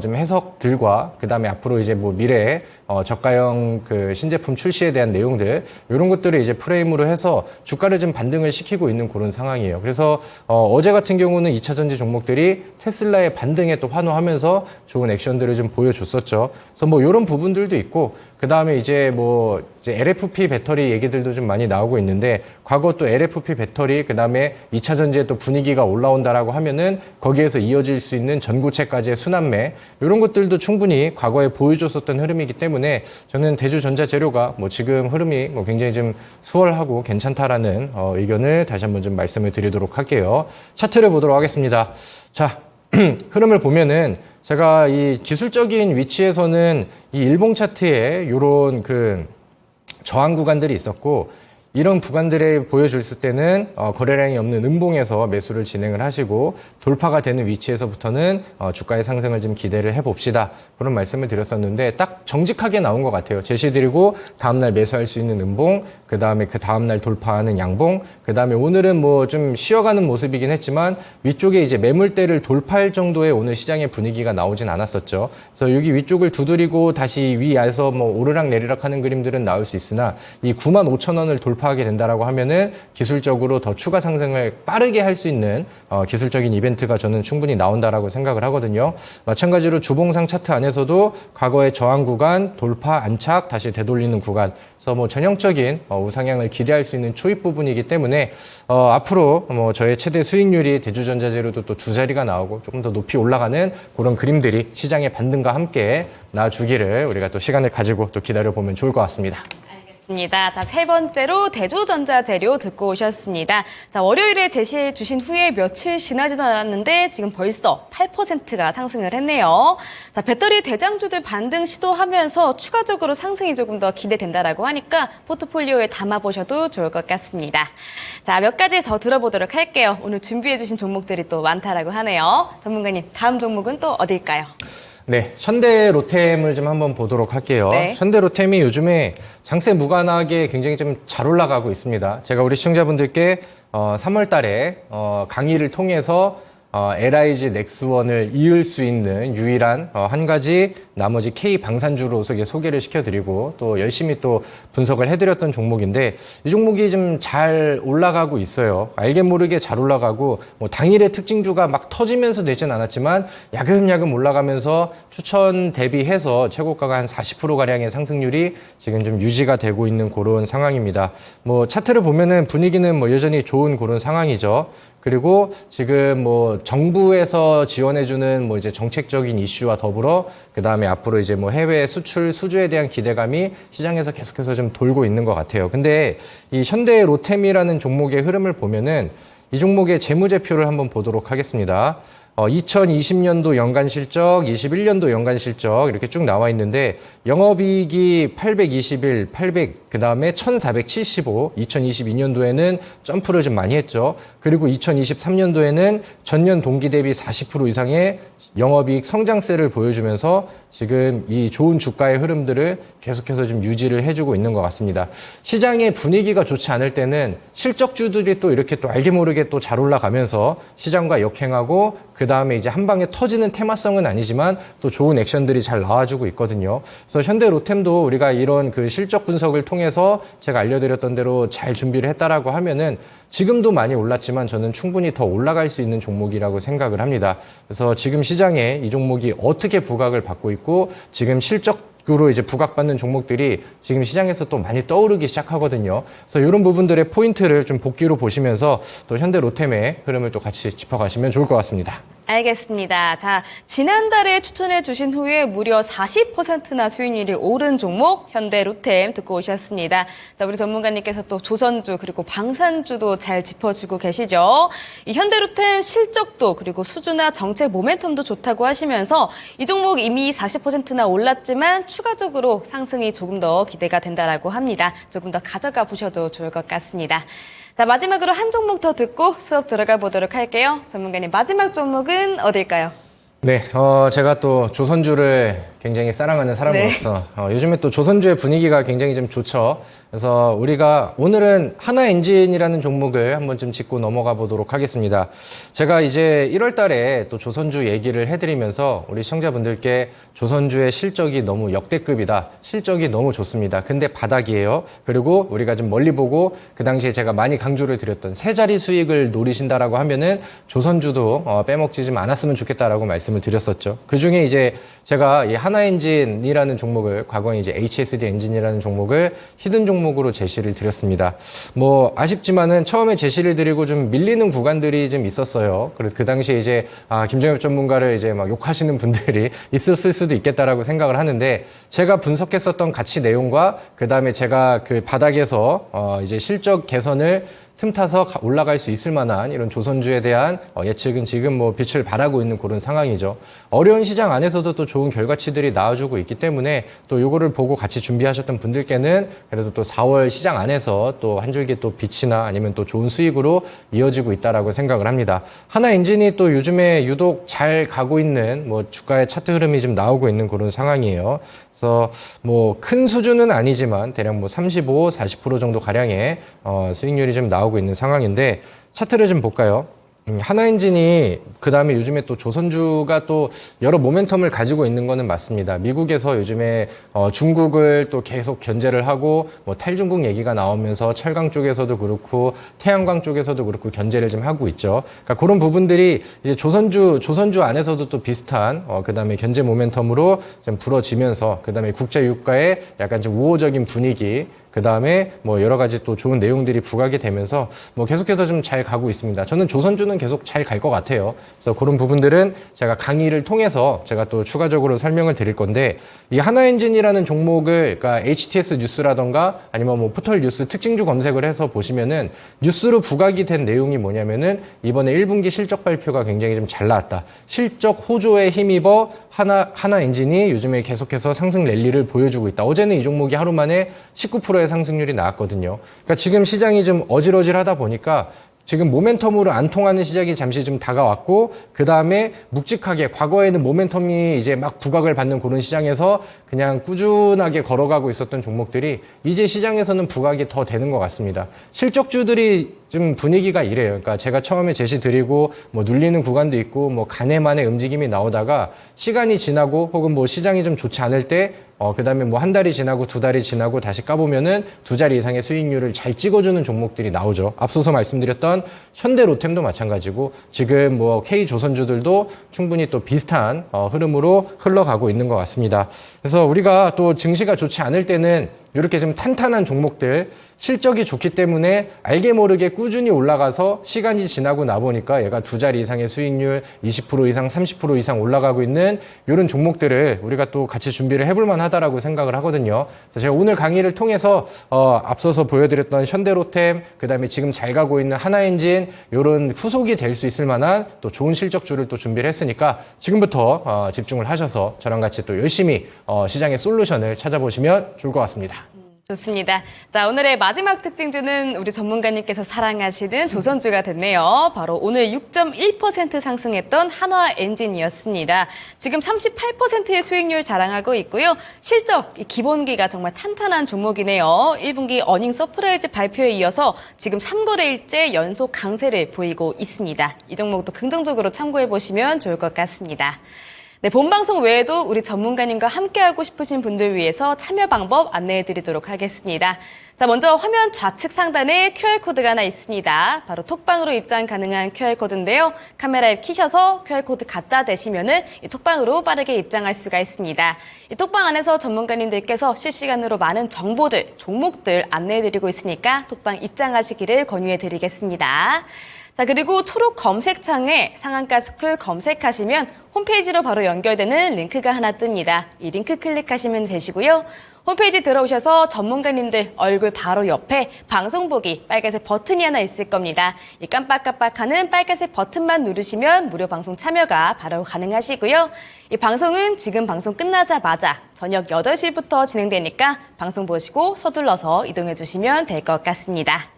좀 해석들과 그다음에 앞으로 이제 뭐 미래에 저가형 그 신제품 출시에 대한 내용들 이런 것들을 이제 프레임으로 해서 주가를 좀 반등을 시키고 있는 그런 상황이에요. 그래서 어제 같은 경우는 2차 전지 종목들이 테슬라의 반등에 또 환호하면서 좋은 액션들을 좀 보여줬었죠. 그래서 뭐 이런 부분들도 있고 그 다음에 이제 뭐 이제 LFP 배터리 얘기들도 좀 많이 나오고 있는데 과거 또 LFP 배터리 그 다음에 2차 전지에 또 분위기가 올라온다라고 하면은 거기에서 이어질 수 있는 전고체까지의 순환매 이런 것들도 충분히 과거에 보여줬었던 흐름이기 때문에 저는 대주전자재료가 뭐 지금 흐름이 뭐 굉장히 좀 수월하고 괜찮다라는 의견을 다시 한번 좀 말씀을 드리도록 할게요. 차트를 보도록 하겠습니다. 자, 흐름을 보면은 제가 이 기술적인 위치에서는 이 일봉 차트에 이런 그 저항 구간들이 있었고 이런 구간들에 보여줬을 때는 거래량이 없는 음봉에서 매수를 진행을 하시고 돌파가 되는 위치에서부터는 주가의 상승을 좀 기대를 해봅시다. 그런 말씀을 드렸었는데 딱 정직하게 나온 것 같아요. 제시드리고 다음날 매수할 수 있는 음봉, 그 다음에 그 다음날 돌파하는 양봉, 그 다음에 오늘은 뭐 좀 쉬어가는 모습이긴 했지만 위쪽에 이제 매물대를 돌파할 정도의 오늘 시장의 분위기가 나오진 않았었죠. 그래서 여기 위쪽을 두드리고 다시 위에서 뭐 오르락 내리락 하는 그림들은 나올 수 있으나 이 95,000원을 돌파하게 된다라고 하면은 기술적으로 더 추가 상승을 빠르게 할 수 있는 기술적인 이벤트가 저는 충분히 나온다라고 생각을 하거든요. 마찬가지로 주봉상 차트 안에서도 과거의 저항 구간, 돌파, 안착, 다시 되돌리는 구간. 그래서 뭐 전형적인 우상향을 기대할 수 있는 초입 부분이기 때문에 앞으로 뭐 저의 최대 수익률이 대주전자재료도 또 두 자리가 나오고 조금 더 높이 올라가는 그런 그림들이 시장의 반등과 함께 나와주기를 우리가 또 시간을 가지고 또 기다려보면 좋을 것 같습니다. 자, 세 번째로 대주전자재료 듣고 오셨습니다. 자, 월요일에 제시해 주신 후에 며칠 지나지도 않았는데 지금 벌써 8%가 상승을 했네요. 자, 배터리 대장주들 반등 시도하면서 추가적으로 상승이 조금 더 기대된다라고 하니까 포트폴리오에 담아보셔도 좋을 것 같습니다. 자, 몇 가지 더 들어보도록 할게요. 오늘 준비해 주신 종목들이 또 많다라고 하네요. 전문가님, 다음 종목은 또 어딜까요? 네, 현대로템을 좀 한번 보도록 할게요. 네. 현대로템이 요즘에 장세 무관하게 굉장히 좀 잘 올라가고 있습니다. 제가 우리 시청자분들께 3월 달에 강의를 통해서 LIG 넥스원을 이을 수 있는 유일한 한 가지 나머지 K 방산주로서 소개를 시켜드리고 또 열심히 또 분석을 해드렸던 종목인데 이 종목이 좀 잘 올라가고 있어요. 알게 모르게 잘 올라가고 뭐 당일의 특징주가 막 터지면서 되진 않았지만 야금야금 올라가면서 추천 대비해서 최고가가 한 40%가량의 상승률이 지금 좀 유지가 되고 있는 그런 상황입니다. 뭐 차트를 보면은 분위기는 뭐 여전히 좋은 그런 상황이죠. 그리고 지금 뭐 정부에서 지원해주는 뭐 이제 정책적인 이슈와 더불어 그 다음에 앞으로 이제 뭐 해외 수출 수주에 대한 기대감이 시장에서 계속해서 좀 돌고 있는 것 같아요. 근데 이 현대로템이라는 종목의 흐름을 보면은 이 종목의 재무제표를 한번 보도록 하겠습니다. 2020년도 연간 실적, 21년도 연간 실적 이렇게 쭉 나와 있는데 영업이익이 821, 800, 그 다음에 1475, 2022년도에는 점프를 좀 많이 했죠. 그리고 2023년도에는 전년 동기 대비 40% 이상의 영업이익 성장세를 보여주면서 지금 이 좋은 주가의 흐름들을 계속해서 좀 유지를 해주고 있는 것 같습니다. 시장의 분위기가 좋지 않을 때는 실적주들이 또 이렇게 또 알게 모르게 또 잘 올라가면서 시장과 역행하고 그 다음에 이제 한 방에 터지는 테마성은 아니지만 또 좋은 액션들이 잘 나와주고 있거든요. 그래서 현대로템도 우리가 이런 그 실적 분석을 통해서 제가 알려드렸던 대로 잘 준비를 했다라고 하면은 지금도 많이 올랐지만 저는 충분히 더 올라갈 수 있는 종목이라고 생각을 합니다. 그래서 지금 시장에 이 종목이 어떻게 부각을 받고 있고 지금 실적 으로 이제 부각받는 종목들이 지금 시장에서 또 많이 떠오르기 시작하거든요. 그래서 이런 부분들의 포인트를 좀 복기로 보시면서 또 현대로템의 흐름을 또 같이 짚어가시면 좋을 것 같습니다. 알겠습니다. 자, 지난달에 추천해 주신 후에 무려 40%나 수익률이 오른 종목 현대로템 듣고 오셨습니다. 자, 우리 전문가님께서 또 조선주 그리고 방산주도 잘 짚어주고 계시죠. 이 현대로템 실적도 그리고 수주나 정책 모멘텀도 좋다고 하시면서 이 종목 이미 40%나 올랐지만 추가적으로 상승이 조금 더 기대가 된다라고 합니다. 조금 더 가져가 보셔도 좋을 것 같습니다. 자, 마지막으로 한 종목 더 듣고 수업 들어가 보도록 할게요. 전문가님, 마지막 종목은 어딜까요? 네, 제가 또 조선주를 굉장히 사랑하는 사람으로서 요즘에 또 조선주의 분위기가 굉장히 좀 좋죠. 그래서 우리가 오늘은 하나엔진이라는 종목을 한번 좀 짚고 넘어가 보도록 하겠습니다. 제가 이제 1월 달에 또 조선주 얘기를 해드리면서 우리 시청자분들께 조선주의 실적이 너무 역대급이다. 실적이 너무 좋습니다. 근데 바닥이에요. 그리고 우리가 좀 멀리 보고 그 당시에 제가 많이 강조를 드렸던 세 자리 수익을 노리신다라고 하면은 조선주도 빼먹지 좀 않았으면 좋겠다라고 말씀을 드렸었죠. 그 중에 이제 제가 이 하나엔진이라는 종목을 과거에 이제 HSD 엔진이라는 종목을 히든 종목으로 제시를 드렸습니다. 뭐 아쉽지만은 처음에 제시를 드리고 좀 밀리는 구간들이 좀 있었어요. 그래서 그 당시에 이제 김정엽 전문가를 이제 막 욕하시는 분들이 있었을 수도 있겠다라고 생각을 하는데 제가 분석했었던 가치 내용과 그 다음에 제가 그 바닥에서 이제 실적 개선을 틈타서 올라갈 수 있을 만한 이런 조선주에 대한 예측은 지금 뭐 빛을 발하고 있는 그런 상황이죠. 어려운 시장 안에서도 또 좋은 결과치들이 나와주고 있기 때문에 또 요거를 보고 같이 준비하셨던 분들께는 그래도 또 4월 시장 안에서 또 한 줄기 또 빛이나 아니면 또 좋은 수익으로 이어지고 있다라고 생각을 합니다. 하나엔진이 또 요즘에 유독 잘 가고 있는 뭐 주가의 차트 흐름이 좀 나오고 있는 그런 상황이에요. 그래서 뭐 큰 수준은 아니지만 대략 뭐 35, 40% 정도 가량의 수익률이 좀 나오고 있는 상황인데 차트를 좀 볼까요? 하나엔진이 그 다음에 요즘에 또 조선주가 또 여러 모멘텀을 가지고 있는 거는 맞습니다. 미국에서 요즘에 중국을 또 계속 견제를 하고 뭐 탈중국 얘기가 나오면서 철강 쪽에서도 그렇고 태양광 쪽에서도 그렇고 견제를 좀 하고 있죠. 그러니까 그런 부분들이 이제 조선주 안에서도 또 비슷한 그 다음에 견제 모멘텀으로 좀 불어지면서 그 다음에 국제 유가의 약간 좀 우호적인 분위기 그 다음에 뭐 여러 가지 또 좋은 내용들이 부각이 되면서 뭐 계속해서 좀 잘 가고 있습니다. 저는 조선주는 계속 잘 갈 것 같아요. 그래서 그런 부분들은 제가 강의를 통해서 제가 또 추가적으로 설명을 드릴 건데 이 하나엔진이라는 종목을 그러니까 HTS 뉴스라던가 아니면 뭐 포털 뉴스 특징주 검색을 해서 보시면은 뉴스로 부각이 된 내용이 뭐냐면은 이번에 1분기 실적 발표가 굉장히 좀 잘 나왔다. 실적 호조에 힘입어 하나엔진이 요즘에 계속해서 상승 랠리를 보여주고 있다. 어제는 이 종목이 하루 만에 19%의 상승률이 나왔거든요. 그러니까 지금 시장이 좀 어질어질하다 보니까 지금 모멘텀으로 안 통하는 시장이 잠시 좀 다가왔고 그 다음에 묵직하게 과거에는 모멘텀이 이제 막 부각을 받는 그런 시장에서 그냥 꾸준하게 걸어가고 있었던 종목들이 이제 시장에서는 부각이 더 되는 것 같습니다. 실적주들이 좀 분위기가 이래요. 그러니까 제가 처음에 제시 드리고 뭐 눌리는 구간도 있고 뭐 간에만의 움직임이 나오다가 시간이 지나고 혹은 뭐 시장이 좀 좋지 않을 때 그 다음에 뭐 한 달이 지나고 두 달이 지나고 다시 까보면은 두 자리 이상의 수익률을 잘 찍어주는 종목들이 나오죠. 앞서서 말씀드렸던 현대로템도 마찬가지고 지금 뭐 K조선주들도 충분히 또 비슷한 흐름으로 흘러가고 있는 것 같습니다. 그래서 우리가 또 증시가 좋지 않을 때는 이렇게 좀 탄탄한 종목들 실적이 좋기 때문에 알게 모르게 꾸준히 올라가서 시간이 지나고 나보니까 얘가 두 자리 이상의 수익률 20% 이상 30% 이상 올라가고 있는 이런 종목들을 우리가 또 같이 준비를 해볼 만하다라고 생각을 하거든요. 그래서 제가 오늘 강의를 통해서 앞서서 보여드렸던 현대로템 그다음에 지금 잘 가고 있는 하나엔진 이런 후속이 될 수 있을 만한 또 좋은 실적주를 또 준비를 했으니까 지금부터 집중을 하셔서 저랑 같이 또 열심히 시장의 솔루션을 찾아보시면 좋을 것 같습니다. 좋습니다. 자, 오늘의 마지막 특징주는 우리 전문가님께서 사랑하시는 조선주가 됐네요. 바로 오늘 6.1% 상승했던 한화엔진이었습니다. 지금 38%의 수익률 자랑하고 있고요. 실적, 기본기가 정말 탄탄한 종목이네요. 1분기 어닝 서프라이즈 발표에 이어서 지금 3거래일째 연속 강세를 보이고 있습니다. 이 종목도 긍정적으로 참고해 보시면 좋을 것 같습니다. 네, 본방송 외에도 우리 전문가님과 함께하고 싶으신 분들 위해서 참여 방법 안내해드리도록 하겠습니다. 자, 먼저 화면 좌측 상단에 QR코드가 하나 있습니다. 바로 톡방으로 입장 가능한 QR코드인데요. 카메라 앱 키셔서 QR코드 갖다 대시면은 이 톡방으로 빠르게 입장할 수가 있습니다. 이 톡방 안에서 전문가님들께서 실시간으로 많은 정보들, 종목들 안내해드리고 있으니까 톡방 입장하시기를 권유해드리겠습니다. 자, 그리고 초록 검색창에 상한가스쿨 검색하시면 홈페이지로 바로 연결되는 링크가 하나 뜹니다. 이 링크 클릭하시면 되시고요. 홈페이지 들어오셔서 전문가님들 얼굴 바로 옆에 방송 보기 빨간색 버튼이 하나 있을 겁니다. 이 깜빡깜빡하는 빨간색 버튼만 누르시면 무료 방송 참여가 바로 가능하시고요. 이 방송은 지금 방송 끝나자마자 저녁 8시부터 진행되니까 방송 보시고 서둘러서 이동해 주시면 될 것 같습니다.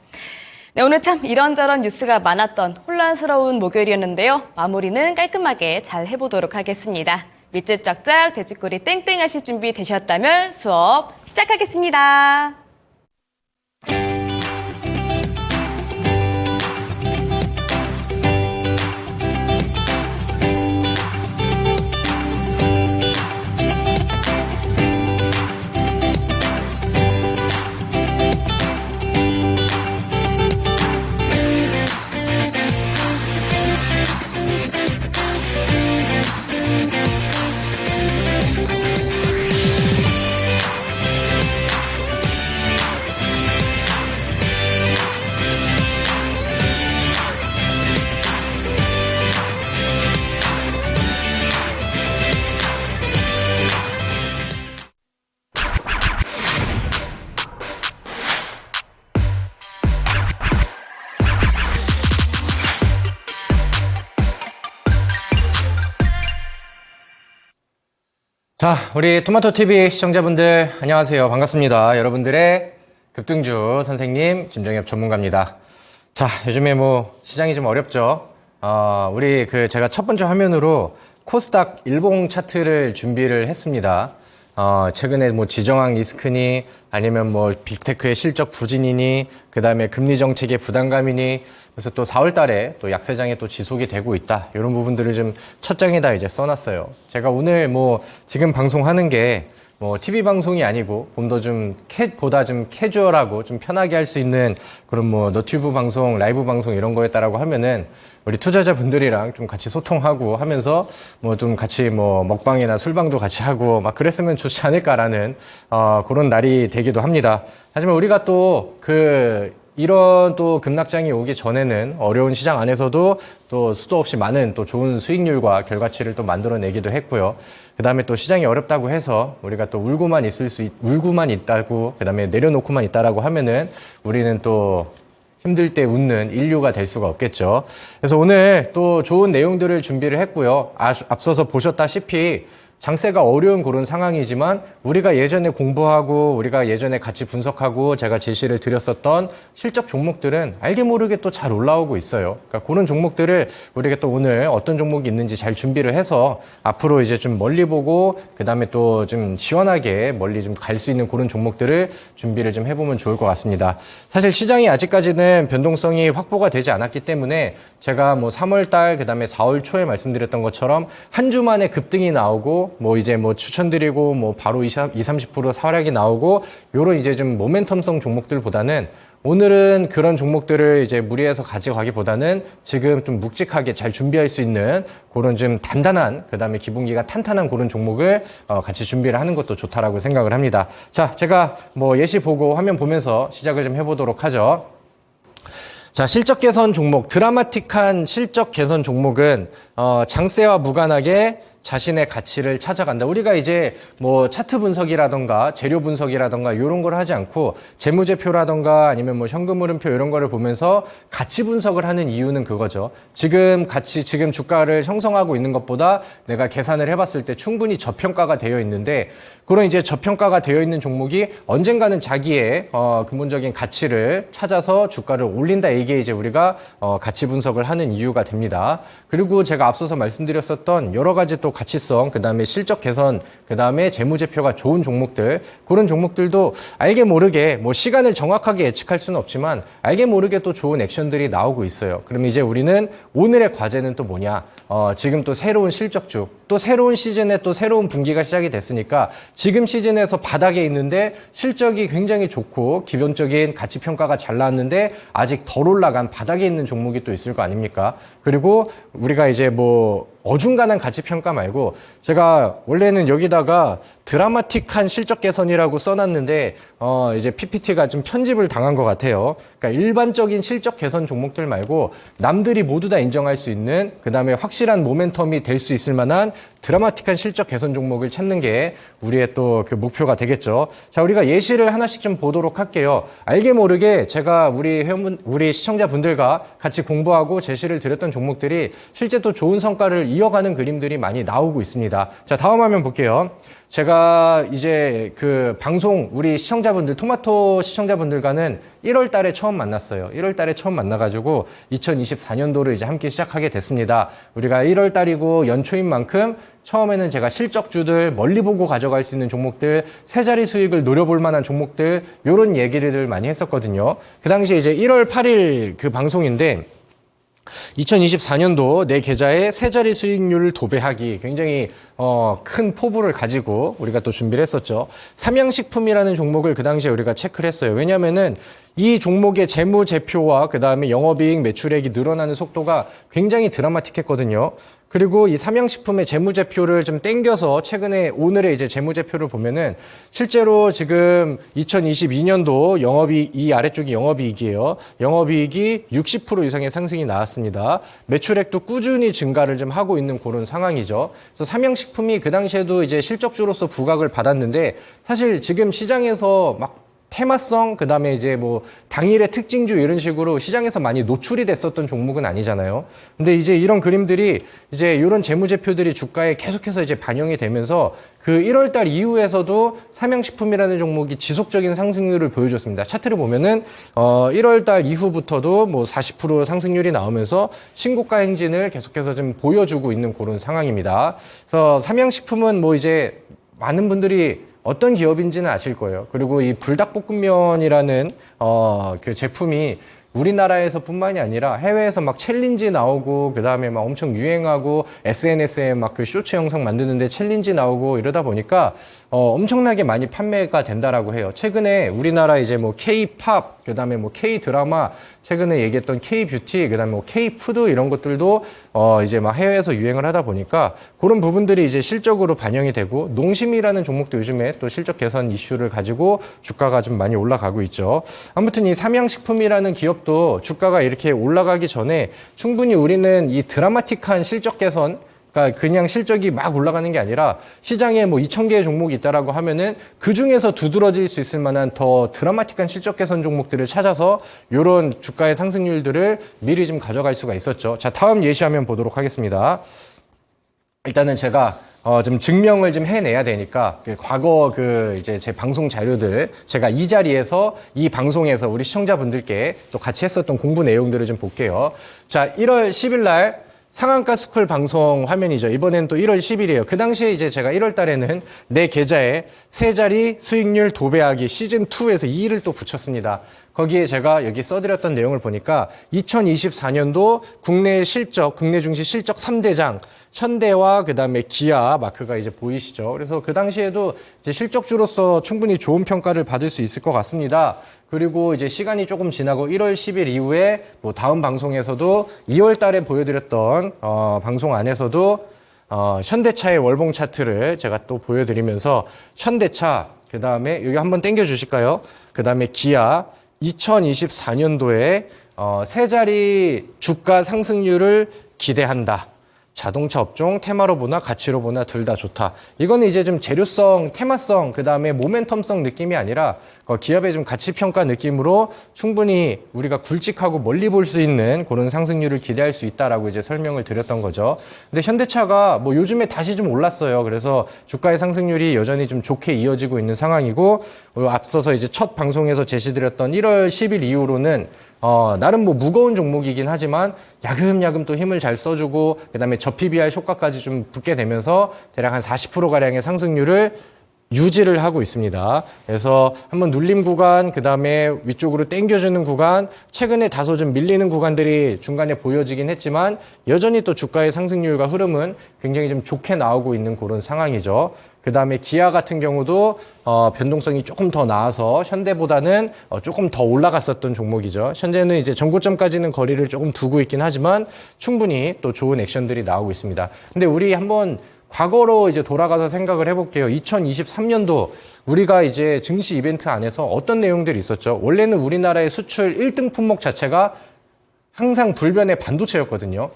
네, 오늘 참 이런저런 뉴스가 많았던 혼란스러운 목요일이었는데요. 마무리는 깔끔하게 잘 해보도록 하겠습니다. 밑줄 쫙쫙, 돼지꼬리 땡땡 하실 준비 되셨다면 수업 시작하겠습니다. 자, 우리 토마토TV 시청자분들 안녕하세요. 반갑습니다. 여러분들의 급등주 선생님 김정엽 전문가입니다. 자, 요즘에 뭐 시장이 좀 어렵죠. 우리 제가 첫 번째 화면으로 코스닥 일봉 차트를 준비를 했습니다. 최근에 뭐 지정학 리스크니 아니면 뭐 빅테크의 실적 부진이니 그다음에 금리 정책의 부담감이니 그래서 또 4월 달에 또 약세장에 또 지속이 되고 있다. 이런 부분들을 좀 첫 장에다 이제 써놨어요. 제가 오늘 뭐 지금 방송하는 게 뭐 TV 방송이 아니고 보다 좀 캐주얼하고 좀 편하게 할 수 있는 그런 뭐 너튜브 방송, 라이브 방송 이런 거였다라고 하면은 우리 투자자분들이랑 좀 같이 소통하고 하면서 뭐 좀 같이 뭐 먹방이나 술방도 같이 하고 막 그랬으면 좋지 않을까라는 그런 날이 되기도 합니다. 하지만 우리가 또 이런 또 급락장이 오기 전에는 어려운 시장 안에서도 또 수도 없이 많은 또 좋은 수익률과 결과치를 또 만들어내기도 했고요. 그 다음에 또 시장이 어렵다고 해서 우리가 또 울고만 있다고, 그 다음에 내려놓고만 있다라고 하면은 우리는 또 힘들 때 웃는 인류가 될 수가 없겠죠. 그래서 오늘 또 좋은 내용들을 준비를 했고요. 앞서서 보셨다시피 장세가 어려운 그런 상황이지만 우리가 예전에 공부하고 우리가 예전에 같이 분석하고 제가 제시를 드렸었던 실적 종목들은 알게 모르게 또 잘 올라오고 있어요. 그러니까 그런 종목들을 우리가 또 오늘 어떤 종목이 있는지 잘 준비를 해서 앞으로 이제 좀 멀리 보고 그다음에 또 좀 시원하게 멀리 좀 갈 수 있는 그런 종목들을 준비를 좀 해보면 좋을 것 같습니다. 사실 시장이 아직까지는 변동성이 확보가 되지 않았기 때문에 제가 뭐 3월 달 그다음에 4월 초에 말씀드렸던 것처럼 한 주 만에 급등이 나오고 뭐 이제 뭐 추천드리고 뭐 바로 20-30% 하락이 나오고 요런 이제 좀 모멘텀성 종목들보다는 오늘은 그런 종목들을 이제 무리해서 가져가기보다는 지금 좀 묵직하게 잘 준비할 수 있는 그런 좀 단단한 그다음에 기본기가 탄탄한 그런 종목을 같이 준비를 하는 것도 좋다라고 생각을 합니다. 자, 제가 뭐 예시 보고 화면 보면서 시작을 좀 해보도록 하죠. 자, 실적 개선 종목, 드라마틱한 실적 개선 종목은 장세와 무관하게 자신의 가치를 찾아간다. 우리가 이제 뭐 차트 분석이라던가 재료 분석이라던가 이런 걸 하지 않고 재무제표라던가 아니면 뭐 현금 흐름표 이런 거를 보면서 가치 분석을 하는 이유는 그거죠. 지금 주가를 형성하고 있는 것보다 내가 계산을 해봤을 때 충분히 저평가가 되어 있는데 그런 이제 저평가가 되어 있는 종목이 언젠가는 자기의 근본적인 가치를 찾아서 주가를 올린다. 이게 이제 우리가 가치 분석을 하는 이유가 됩니다. 그리고 제가 앞서서 말씀드렸었던 여러 가지 또 가치성, 그 다음에 실적 개선, 그 다음에 재무제표가 좋은 종목들, 그런 종목들도 알게 모르게 뭐 시간을 정확하게 예측할 수는 없지만 알게 모르게 또 좋은 액션들이 나오고 있어요. 그럼 이제 우리는 오늘의 과제는 또 뭐냐? 지금 또 새로운 실적주, 또 새로운 시즌에 또 새로운 분기가 시작이 됐으니까 지금 시즌에서 바닥에 있는데 실적이 굉장히 좋고 기본적인 가치 평가가 잘 나왔는데 아직 덜 올라간 바닥에 있는 종목이 또 있을 거 아닙니까? 그리고 우리가 이제 뭐 어중간한 가치 평가 말고 제가 원래는 여기다가 드라마틱한 실적 개선이라고 써놨는데 이제 PPT가 좀 편집을 당한 것 같아요. 그러니까 일반적인 실적 개선 종목들 말고 남들이 모두 다 인정할 수 있는 그다음에 확실한 모멘텀이 될 수 있을 만한 드라마틱한 실적 개선 종목을 찾는 게 우리의 또 그 목표가 되겠죠. 자, 우리가 예시를 하나씩 좀 보도록 할게요. 알게 모르게 제가 우리 시청자분들과 같이 공부하고 제시를 드렸던 종목들이 실제 또 좋은 성과를 이어가는 그림들이 많이 나오고 있습니다. 자, 다음 화면 볼게요. 제가 이제 그 방송 우리 시청자분들 토마토 시청자분들과는 1월 달에 처음 만났어요. 1월 달에 처음 만나가지고 2024년도를 이제 함께 시작하게 됐습니다. 우리가 1월 달이고 연초인 만큼 처음에는 제가 실적주들 멀리 보고 가져갈 수 있는 종목들, 세 자리 수익을 노려볼 만한 종목들 이런 얘기를 많이 했었거든요. 그 당시에 이제 1월 8일 그 방송인데 2024년도 내 계좌에 세 자리 수익률을 도배하기 굉장히 큰 포부를 가지고 우리가 또 준비를 했었죠. 삼양식품이라는 종목을 그 당시에 우리가 체크를 했어요. 왜냐하면은 이 종목의 재무제표와 그 다음에 영업이익 매출액이 늘어나는 속도가 굉장히 드라마틱했거든요. 그리고 이 삼양식품의 재무제표를 좀 땡겨서 최근에 오늘의 이제 재무제표를 보면은 실제로 지금 2022년도 영업이익, 이 아래쪽이 영업이익이에요. 영업이익이 60% 이상의 상승이 나왔습니다. 매출액도 꾸준히 증가를 좀 하고 있는 그런 상황이죠. 그래서 삼양식품이 그 당시에도 이제 실적주로서 부각을 받았는데 사실 지금 시장에서 막 테마성, 그 다음에 이제 뭐 당일의 특징주 이런 식으로 시장에서 많이 노출이 됐었던 종목은 아니잖아요. 근데 이제 이런 그림들이 이제 이런 재무제표들이 주가에 계속해서 이제 반영이 되면서 그 1월 달 이후에서도 삼양식품이라는 종목이 지속적인 상승률을 보여줬습니다. 차트를 보면은 1월 달 이후부터도 뭐 40% 상승률이 나오면서 신고가 행진을 계속해서 좀 보여주고 있는 그런 상황입니다. 그래서 삼양식품은 뭐 이제 많은 분들이 어떤 기업인지는 아실 거예요. 그리고 이 불닭볶음면이라는 그 제품이 우리나라에서 뿐만이 아니라 해외에서 막 챌린지 나오고 그다음에 막 엄청 유행하고 SNS에 막 그 쇼츠 영상 만드는데 챌린지 나오고 이러다 보니까 엄청나게 많이 판매가 된다라고 해요. 최근에 우리나라 이제 뭐 K-팝, 그다음에 뭐 K-드라마, 최근에 얘기했던 K-뷰티, 그다음에 뭐 K-푸드 이런 것들도 이제 막 해외에서 유행을 하다 보니까 그런 부분들이 이제 실적으로 반영이 되고 농심이라는 종목도 요즘에 또 실적 개선 이슈를 가지고 주가가 좀 많이 올라가고 있죠. 아무튼 이 삼양식품이라는 기업도 주가가 이렇게 올라가기 전에 충분히 우리는 이 드라마틱한 실적 개선, 그러니까 그냥 실적이 막 올라가는 게 아니라 시장에 뭐 2,000개의 종목이 있다라고 하면은 그 중에서 두드러질 수 있을 만한 더 드라마틱한 실적 개선 종목들을 찾아서 이런 주가의 상승률들을 미리 좀 가져갈 수가 있었죠. 자, 다음 예시화면 보도록 하겠습니다. 일단은 제가 좀 증명을 좀 해내야 되니까 과거 이제 제 방송 자료들 제가 이 자리에서 이 방송에서 우리 시청자분들께 또 같이 했었던 공부 내용들을 좀 볼게요. 자, 1월 10일 날 상한가 스쿨 방송 화면이죠. 이번엔 또 1월 10일이에요. 그 당시에 이제 제가 1월 달에는 내 계좌에 세 자리 수익률 도배하기 시즌2에서 2를 또 붙였습니다. 거기에 제가 여기 써드렸던 내용을 보니까 2024년도 국내 실적, 국내 중시 실적 3대장, 현대와 그다음에 기아 마크가 이제 보이시죠. 그래서 그 당시에도 이제 실적주로서 충분히 좋은 평가를 받을 수 있을 것 같습니다. 그리고 이제 시간이 조금 지나고 1월 10일 이후에 뭐 다음 방송에서도 2월 달에 보여드렸던 방송 안에서도 현대차의 월봉 차트를 제가 또 보여드리면서 현대차, 그 다음에 여기 한번 당겨 주실까요? 그 다음에 기아 2024년도에 세 자리 주가 상승률을 기대한다. 자동차 업종 테마로 보나 가치로 보나 둘 다 좋다. 이거는 이제 좀 재료성, 테마성, 그 다음에 모멘텀성 느낌이 아니라 기업의 좀 가치 평가 느낌으로 충분히 우리가 굵직하고 멀리 볼 수 있는 그런 상승률을 기대할 수 있다라고 이제 설명을 드렸던 거죠. 근데 현대차가 뭐 요즘에 다시 좀 올랐어요. 그래서 주가의 상승률이 여전히 좀 좋게 이어지고 있는 상황이고, 앞서서 이제 첫 방송에서 제시드렸던 1월 10일 이후로는 나름 뭐 무거운 종목이긴 하지만 야금야금 또 힘을 잘 써주고 그다음에 저 PBR 효과까지 좀 붙게 되면서 대략 한 40%가량의 상승률을 유지를 하고 있습니다. 그래서 한번 눌림 구간, 그 다음에 위쪽으로 당겨주는 구간, 최근에 다소 좀 밀리는 구간들이 중간에 보여지긴 했지만 여전히 또 주가의 상승률과 흐름은 굉장히 좀 좋게 나오고 있는 그런 상황이죠. 그 다음에 기아 같은 경우도 변동성이 조금 더 나아서 현대보다는 조금 더 올라갔었던 종목이죠. 현재는 이제 전고점까지는 거리를 조금 두고 있긴 하지만 충분히 또 좋은 액션들이 나오고 있습니다. 근데 우리 한번 과거로 이제 돌아가서 생각을 해볼게요. 2023년도 우리가 이제 증시 이벤트 안에서 어떤 내용들이 있었죠? 원래는 우리나라의 수출 1등 품목 자체가 항상 불변의 반도체였거든요.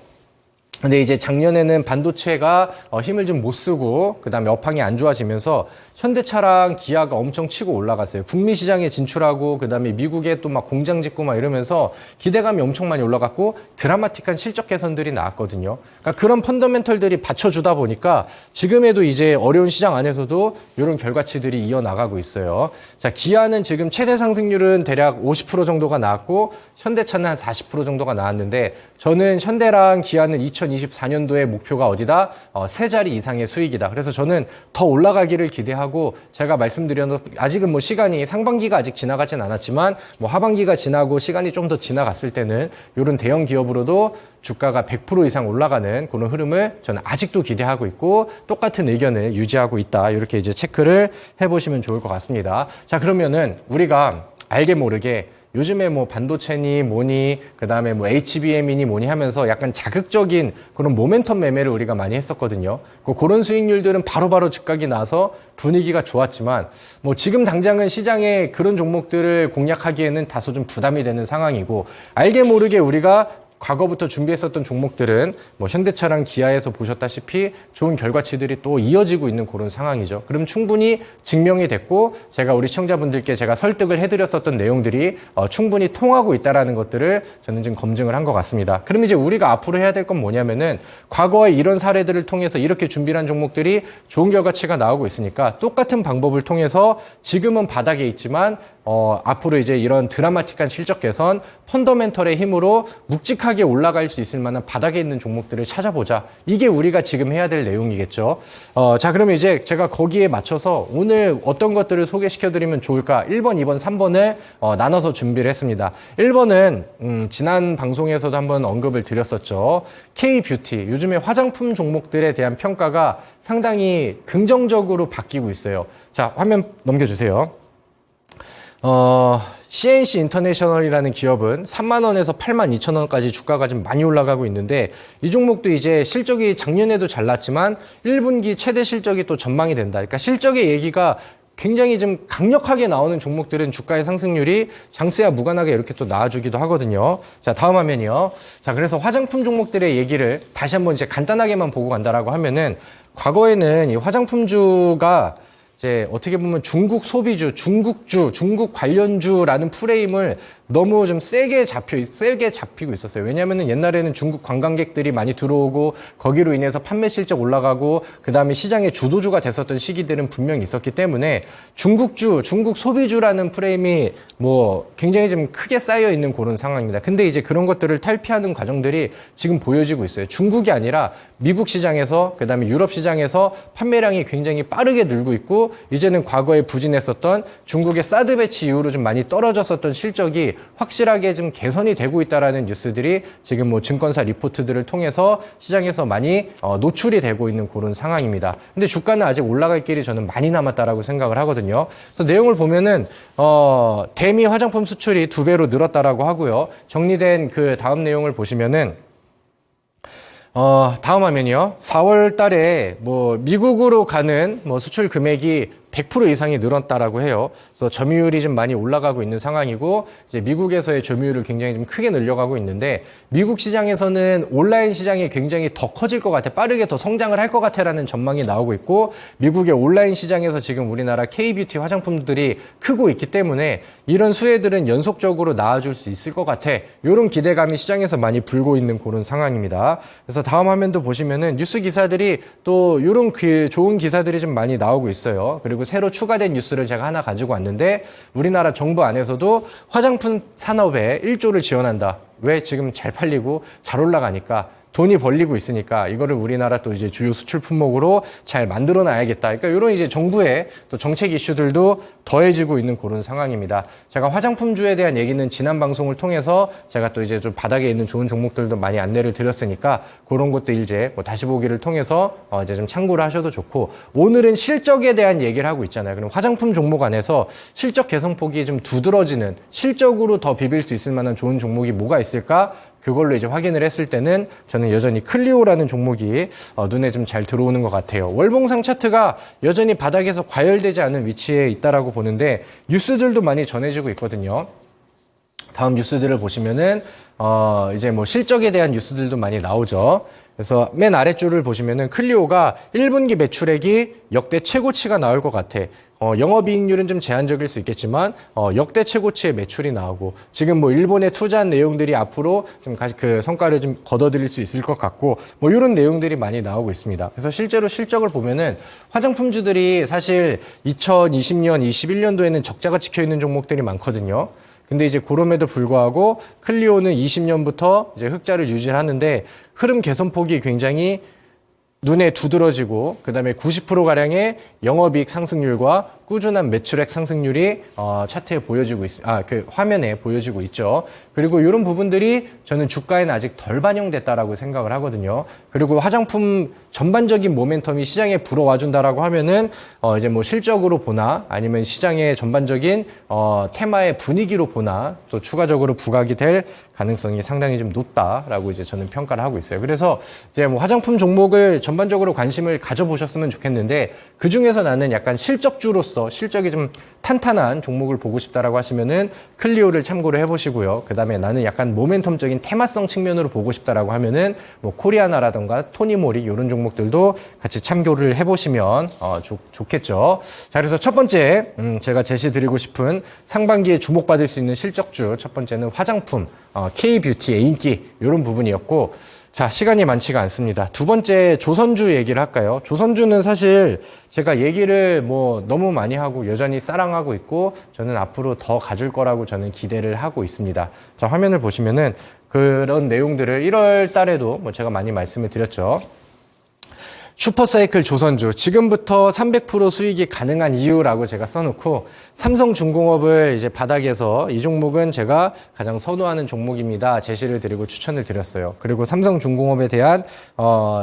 근데 이제 작년에는 반도체가 힘을 좀 못 쓰고 그다음에 업황이 안 좋아지면서 현대차랑 기아가 엄청 치고 올라갔어요. 북미 시장에 진출하고 그다음에 미국에 또 막 공장 짓고 막 이러면서 기대감이 엄청 많이 올라갔고 드라마틱한 실적 개선들이 나왔거든요. 그러니까 그런 펀더멘털들이 받쳐주다 보니까 지금에도 이제 어려운 시장 안에서도 이런 결과치들이 이어나가고 있어요. 자, 기아는 지금 최대 상승률은 대략 50% 정도가 나왔고 현대차는 한 40% 정도가 나왔는데 저는 현대랑 기아는 2024년도에 목표가 어디다? 세 자리 이상의 수익이다. 그래서 저는 더 올라가기를 기대하고 제가 말씀드린 아직은 뭐 시간이 상반기가 아직 지나가진 않았지만 뭐 하반기가 지나고 시간이 좀 더 지나갔을 때는 이런 대형 기업으로도 주가가 100% 이상 올라가는 그런 흐름을 저는 아직도 기대하고 있고 똑같은 의견을 유지하고 있다. 이렇게 이제 체크를 해보시면 좋을 것 같습니다. 자, 그러면은 우리가 알게 모르게 요즘에 뭐 반도체니 뭐니 그다음에 뭐 HBM이니 뭐니 하면서 약간 자극적인 그런 모멘텀 매매를 우리가 많이 했었거든요. 그런 수익률들은 바로바로 즉각이 나서 분위기가 좋았지만 뭐 지금 당장은 시장에 그런 종목들을 공략하기에는 다소 좀 부담이 되는 상황이고 알게 모르게 우리가 과거부터 준비했었던 종목들은 뭐 현대차랑 기아에서 보셨다시피 좋은 결과치들이 또 이어지고 있는 그런 상황이죠. 그럼 충분히 증명이 됐고 제가 우리 시청자분들께 제가 설득을 해드렸었던 내용들이 충분히 통하고 있다라는 것들을 저는 지금 검증을 한 것 같습니다. 그럼 이제 우리가 앞으로 해야 될 건 뭐냐면은 과거의 이런 사례들을 통해서 이렇게 준비를 한 종목들이 좋은 결과치가 나오고 있으니까 똑같은 방법을 통해서 지금은 바닥에 있지만 앞으로 이제 이런 드라마틱한 실적 개선, 펀더멘털의 힘으로 묵직하게 올라갈 수 있을 만한 바닥에 있는 종목들을 찾아보자. 이게 우리가 지금 해야 될 내용이겠죠. 자, 그러면 이제 제가 거기에 맞춰서 오늘 어떤 것들을 소개시켜드리면 좋을까? 1번, 2번, 3번을 나눠서 준비를 했습니다. 1번은 지난 방송에서도 한번 언급을 드렸었죠. K-뷰티, 요즘에 화장품 종목들에 대한 평가가 상당히 긍정적으로 바뀌고 있어요. 자, 화면 넘겨주세요. CNC 인터내셔널이라는 기업은 3만 원에서 8만 2천 원까지 주가가 좀 많이 올라가고 있는데 이 종목도 이제 실적이 작년에도 잘 났지만 1분기 최대 실적이 또 전망이 된다. 그러니까 실적의 얘기가 굉장히 좀 강력하게 나오는 종목들은 주가의 상승률이 장세와 무관하게 이렇게 또 나와주기도 하거든요. 자, 다음 화면이요. 자, 그래서 화장품 종목들의 얘기를 다시 한번 이제 간단하게만 보고 간다라고 하면은 과거에는 이 화장품주가 이제 어떻게 보면 중국 소비주, 중국주, 중국 관련주라는 프레임을 너무 좀 세게 잡히고 있었어요. 왜냐하면 옛날에는 중국 관광객들이 많이 들어오고 거기로 인해서 판매 실적 올라가고 그 다음에 시장의 주도주가 됐었던 시기들은 분명히 있었기 때문에 중국주, 중국 소비주라는 프레임이 뭐 굉장히 좀 크게 쌓여 있는 그런 상황입니다. 근데 이제 그런 것들을 탈피하는 과정들이 지금 보여지고 있어요. 중국이 아니라 미국 시장에서 그 다음에 유럽 시장에서 판매량이 굉장히 빠르게 늘고 있고 이제는 과거에 부진했었던 중국의 사드 배치 이후로 좀 많이 떨어졌었던 실적이 확실하게 좀 개선이 되고 있다라는 뉴스들이 지금 뭐 증권사 리포트들을 통해서 시장에서 많이 노출이 되고 있는 그런 상황입니다. 근데 주가는 아직 올라갈 길이 저는 많이 남았다라고 생각을 하거든요. 그래서 내용을 보면은 대미 화장품 수출이 2배로 늘었다라고 하고요. 정리된 그 다음 내용을 보시면은 다음 화면이요. 4월 달에 뭐 미국으로 가는 뭐 수출 금액이 100% 이상이 늘었다라고 해요. 그래서 점유율이 좀 많이 올라가고 있는 상황이고 이제 미국에서의 점유율을 굉장히 좀 크게 늘려가고 있는데 미국 시장에서는 온라인 시장이 굉장히 더 커질 것 같아, 빠르게 더 성장을 할 것 같아라는 전망이 나오고 있고 미국의 온라인 시장에서 지금 우리나라 K-뷰티 화장품들이 크고 있기 때문에 이런 수혜들은 연속적으로 나와줄 수 있을 것 같아. 이런 기대감이 시장에서 많이 불고 있는 그런 상황입니다. 그래서 다음 화면도 보시면은 뉴스 기사들이 또 이런 좋은 기사들이 좀 많이 나오고 있어요. 그리고 새로 추가된 뉴스를 제가 하나 가지고 왔는데 우리나라 정부 안에서도 화장품 산업에 1조를 지원한다. 왜 지금 잘 팔리고 잘 올라가니까 돈이 벌리고 있으니까 이거를 우리나라 또 이제 주요 수출 품목으로 잘 만들어 놔야겠다. 그러니까 이런 이제 정부의 또 정책 이슈들도 더해지고 있는 그런 상황입니다. 제가 화장품주에 대한 얘기는 지난 방송을 통해서 제가 또 이제 좀 바닥에 있는 좋은 종목들도 많이 안내를 드렸으니까 그런 것도 이제 뭐 다시 보기를 통해서 이제 좀 참고를 하셔도 좋고, 오늘은 실적에 대한 얘기를 하고 있잖아요. 그럼 화장품 종목 안에서 실적 개선폭이 좀 두드러지는, 실적으로 더 비빌 수 있을 만한 좋은 종목이 뭐가 있을까? 그걸로 이제 확인을 했을 때는 저는 여전히 클리오라는 종목이 눈에 좀 잘 들어오는 것 같아요. 월봉상 차트가 여전히 바닥에서 과열되지 않은 위치에 있다라고 보는데 뉴스들도 많이 전해지고 있거든요. 다음 뉴스들을 보시면은 이제 뭐 실적에 대한 뉴스들도 많이 나오죠. 그래서 맨 아랫줄을 보시면은 클리오가 1분기 매출액이 역대 최고치가 나올 것 같아. 영업이익률은 좀 제한적일 수 있겠지만 역대 최고치의 매출이 나오고, 지금 뭐 일본에 투자한 내용들이 앞으로 좀 그 성과를 좀 거둬들일 수 있을 것 같고, 뭐 이런 내용들이 많이 나오고 있습니다. 그래서 실제로 실적을 보면은 화장품주들이 사실 2020년, 21년도에는 적자가 찍혀 있는 종목들이 많거든요. 근데 이제 그럼에도 불구하고 클리오는 20년부터 이제 흑자를 유지하는데 흐름 개선폭이 굉장히 눈에 두드러지고, 그다음에 90%가량의 영업이익 상승률과 꾸준한 매출액 상승률이 차트에 보여지고 그 화면에 보여지고 있죠. 그리고 이런 부분들이 저는 주가에는 아직 덜 반영됐다라고 생각을 하거든요. 그리고 화장품 전반적인 모멘텀이 시장에 불어와 준다라고 하면은 이제 뭐 실적으로 보나 아니면 시장의 전반적인 테마의 분위기로 보나 또 추가적으로 부각이 될 가능성이 상당히 좀 높다라고 이제 저는 평가를 하고 있어요. 그래서 이제 뭐 화장품 종목을 전반적으로 관심을 가져보셨으면 좋겠는데, 그 중에서 나는 약간 실적주로서 실적이 좀 탄탄한 종목을 보고 싶다라고 하시면은 클리오를 참고를 해보시고요. 그 다음에 나는 약간 모멘텀적인 테마성 측면으로 보고 싶다라고 하면은 뭐 코리아나라던가 토니모리 이런 종목들도 같이 참고를 해보시면 좋겠죠. 자, 그래서 첫 번째 제가 제시드리고 싶은 상반기에 주목받을 수 있는 실적주 첫 번째는 화장품, K뷰티, 인기 이런 부분이었고, 자, 시간이 많지가 않습니다. 두 번째 조선주 얘기를 할까요? 조선주는 사실 제가 얘기를 뭐 너무 많이 하고 여전히 사랑하고 있고, 저는 앞으로 더 가줄 거라고 저는 기대를 하고 있습니다. 자, 화면을 보시면은 그런 내용들을 1월 달에도 뭐 제가 많이 말씀을 드렸죠. 슈퍼사이클 조선주, 지금부터 300% 수익이 가능한 이유라고 제가 써놓고, 삼성중공업을 이제 바닥에서 이 종목은 제가 가장 선호하는 종목입니다 제시를 드리고 추천을 드렸어요. 그리고 삼성중공업에 대한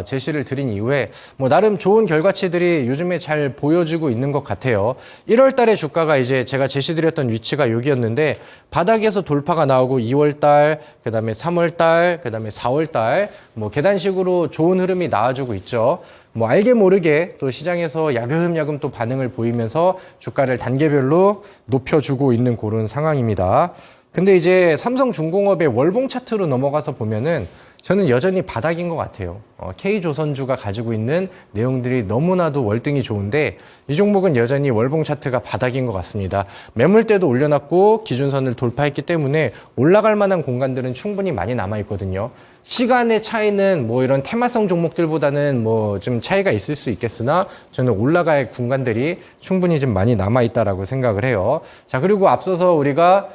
제시를 드린 이후에 뭐 나름 좋은 결과치들이 요즘에 잘 보여지고 있는 것 같아요. 1월 달에 주가가 이제 제가 제시드렸던 위치가 여기였는데, 바닥에서 돌파가 나오고 2월 달, 그 다음에 3월 달, 그 다음에 4월 달 뭐 계단식으로 좋은 흐름이 나와주고 있죠. 뭐 알게 모르게 또 시장에서 야금야금 또 반응을 보이면서 주가를 단계별로 높여주고 있는 그런 상황입니다. 근데 이제 삼성중공업의 월봉 차트로 넘어가서 보면은 저는 여전히 바닥인 것 같아요. K조선주가 가지고 있는 내용들이 너무나도 월등히 좋은데 이 종목은 여전히 월봉 차트가 바닥인 것 같습니다. 매물대도 올려놨고 기준선을 돌파했기 때문에 올라갈 만한 공간들은 충분히 많이 남아있거든요. 시간의 차이는 뭐 이런 테마성 종목들보다는 뭐 좀 차이가 있을 수 있겠으나 저는 올라갈 공간들이 충분히 좀 많이 남아있다라고 생각을 해요. 자, 그리고 앞서서 우리가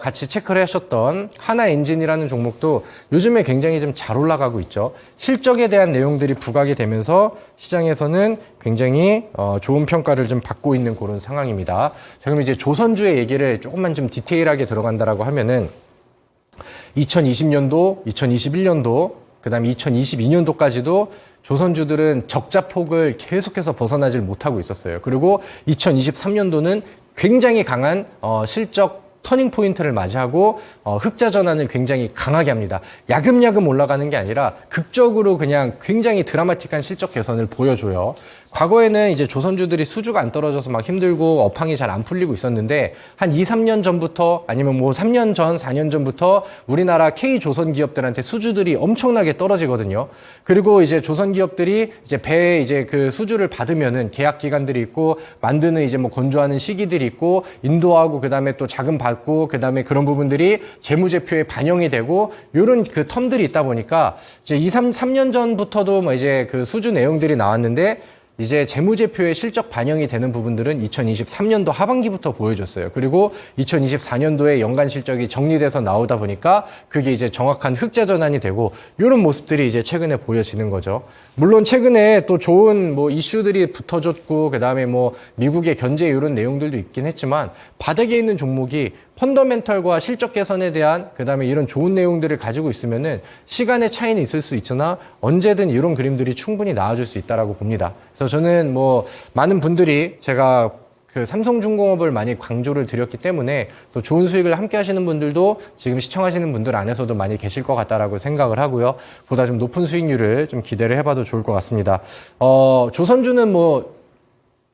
같이 체크를 하셨던 하나엔진이라는 종목도 요즘에 굉장히 좀 잘 올라가고 있죠. 실적에 대한 내용들이 부각이 되면서 시장에서는 굉장히 좋은 평가를 좀 받고 있는 그런 상황입니다. 자, 그럼 이제 조선주의 얘기를 조금만 좀 디테일하게 들어간다라고 하면은 2020년도, 2021년도, 그 다음에 2022년도까지도 조선주들은 적자폭을 계속해서 벗어나질 못하고 있었어요. 그리고 2023년도는 굉장히 강한 실적 터닝 포인트를 맞이하고 흑자 전환을 굉장히 강하게 합니다. 야금야금 올라가는 게 아니라 극적으로 그냥 굉장히 드라마틱한 실적 개선을 보여줘요. 과거에는 이제 조선주들이 수주가 안 떨어져서 막 힘들고 업황이 잘 안 풀리고 있었는데 한 2, 3년 전부터 아니면 뭐 3년 전, 4년 전부터 우리나라 K조선 기업들한테 수주들이 엄청나게 떨어지거든요. 그리고 이제 조선 기업들이 이제 배에 이제 그 수주를 받으면은 계약 기간들이 있고 만드는 이제 뭐 건조하는 시기들이 있고 인도하고 그다음에 또 자금 받고 그다음에 그런 부분들이 재무제표에 반영이 되고 요런 그 텀들이 있다 보니까 이제 2, 3년 전부터도 뭐 이제 그 수주 내용들이 나왔는데 이제 재무제표에 실적 반영이 되는 부분들은 2023년도 하반기부터 보여줬어요. 그리고 2024년도에 연간 실적이 정리돼서 나오다 보니까 그게 이제 정확한 흑자 전환이 되고 이런 모습들이 이제 최근에 보여지는 거죠. 물론 최근에 또 좋은 뭐 이슈들이 붙어졌고 그다음에 뭐 미국의 견제 이런 내용들도 있긴 했지만 바닥에 있는 종목이 펀더멘털과 실적 개선에 대한 그다음에 이런 좋은 내용들을 가지고 있으면은 시간의 차이는 있을 수 있으나 언제든 이런 그림들이 충분히 나와줄 수 있다라고 봅니다. 그래서 저는 뭐 많은 분들이 제가 그 삼성중공업을 많이 강조를 드렸기 때문에 또 좋은 수익을 함께 하시는 분들도 지금 시청하시는 분들 안에서도 많이 계실 것 같다라고 생각을 하고요. 보다 좀 높은 수익률을 좀 기대를 해봐도 좋을 것 같습니다. 조선주는 뭐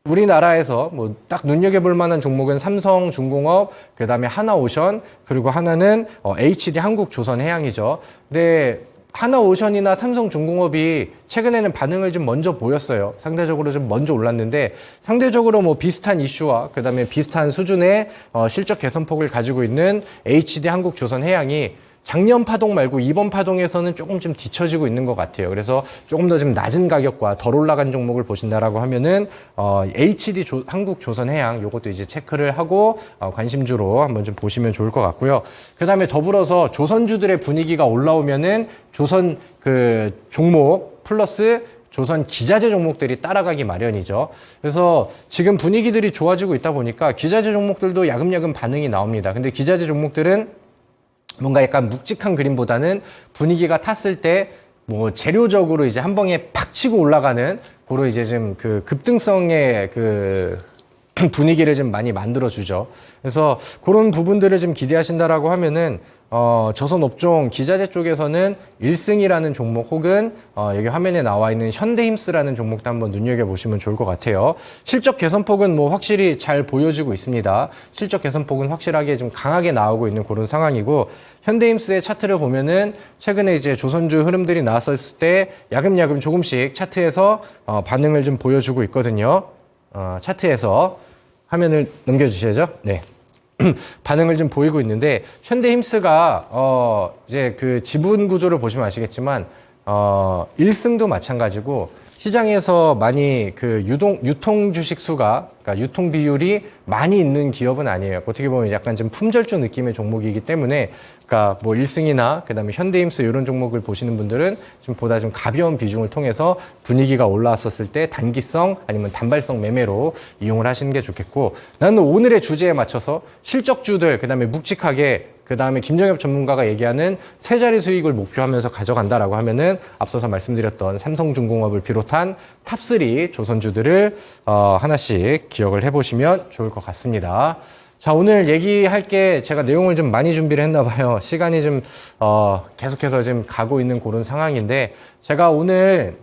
우리나라에서 뭐 딱 눈여겨볼 만한 종목은 삼성중공업, 그 다음에 하나오션, 그리고 하나는 HD 한국조선해양이죠. 근데 하나오션이나 삼성중공업이 최근에는 반응을 좀 먼저 보였어요. 상대적으로 좀 먼저 올랐는데 상대적으로 뭐 비슷한 이슈와 그 다음에 비슷한 수준의 실적 개선폭을 가지고 있는 HD 한국조선해양이 작년 파동 말고 이번 파동에서는 조금 좀 뒤처지고 있는 것 같아요. 그래서 조금 더 좀 낮은 가격과 덜 올라간 종목을 보신다라고 하면은 HD 한국조선해양 요것도 이제 체크를 하고 관심주로 한번 좀 보시면 좋을 것 같고요. 그다음에 더불어서 조선주들의 분위기가 올라오면은 조선 그 종목 플러스 조선 기자재 종목들이 따라가기 마련이죠. 그래서 지금 분위기들이 좋아지고 있다 보니까 기자재 종목들도 야금야금 반응이 나옵니다. 근데 기자재 종목들은 뭔가 약간 묵직한 그림보다는 분위기가 탔을 때 뭐 재료적으로 이제 한 방에 팍 치고 올라가는 그런 이제 좀 그 급등성의 그 분위기를 좀 많이 만들어주죠. 그래서 그런 부분들을 좀 기대하신다라고 하면은 조선업종 기자재 쪽에서는 1승이라는 종목 혹은 여기 화면에 나와 있는 현대힘스라는 종목도 한번 눈여겨보시면 좋을 것 같아요. 실적 개선폭은 뭐 확실히 잘 보여지고 있습니다. 실적 개선폭은 확실하게 좀 강하게 나오고 있는 그런 상황이고 현대힘스의 차트를 보면은 최근에 이제 조선주 흐름들이 나왔을 때 야금야금 조금씩 차트에서 반응을 좀 보여주고 있거든요. 차트에서 화면을 넘겨주셔야죠. 네. 반응을 좀 보이고 있는데 현대힘스가 이제 그 지분 구조를 보시면 아시겠지만 1승도 마찬가지고 시장에서 많이 그 유통 주식 수가 그러니까 유통 비율이 많이 있는 기업은 아니에요. 어떻게 보면 약간 좀 품절주 느낌의 종목이기 때문에 그러니까 뭐 1승이나 그다음에 현대힘스 이런 종목을 보시는 분들은 좀 보다 좀 가벼운 비중을 통해서 분위기가 올라왔었을 때 단기성 아니면 단발성 매매로 이용을 하시는 게 좋겠고 나는 오늘의 주제에 맞춰서 실적주들 그다음에 묵직하게 그다음에 김정엽 전문가가 얘기하는 세 자리 수익을 목표하면서 가져간다라고 하면은 앞서서 말씀드렸던 삼성중공업을 비롯한 탑3 조선주들을 하나씩 기억을 해보시면 좋을 것 같습니다. 자, 오늘 얘기할 게 제가 내용을 좀 많이 준비를 했나 봐요. 시간이 좀 계속해서 좀 가고 있는 그런 상황인데 제가 오늘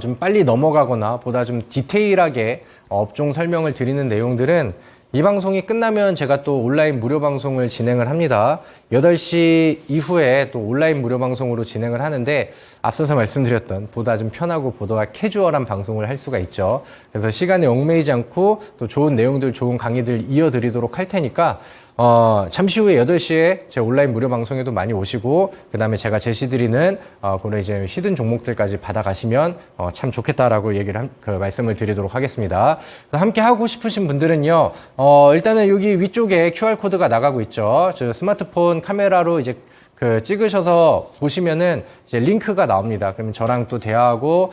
좀 빨리 넘어가거나 보다 좀 디테일하게 업종 설명을 드리는 내용들은 이 방송이 끝나면 제가 또 온라인 무료 방송을 진행을 합니다. 8시 이후에 또 온라인 무료 방송으로 진행을 하는데 앞서서 말씀드렸던 보다 좀 편하고 보다 캐주얼한 방송을 할 수가 있죠. 그래서 시간에 얽매이지 않고 또 좋은 내용들, 좋은 강의들 이어드리도록 할 테니까 잠시 후에 8시에 제 온라인 무료 방송에도 많이 오시고 그다음에 제가 제시드리는 그런 이제 히든 종목들까지 받아가시면 참 좋겠다라고 얘기를 말씀을 드리도록 하겠습니다. 그래서 함께 하고 싶으신 분들은요. 일단은 여기 위쪽에 QR 코드가 나가고 있죠. 저 스마트폰 카메라로 이제 찍으셔서 보시면은 이제 링크가 나옵니다. 그러면 저랑 또 대화하고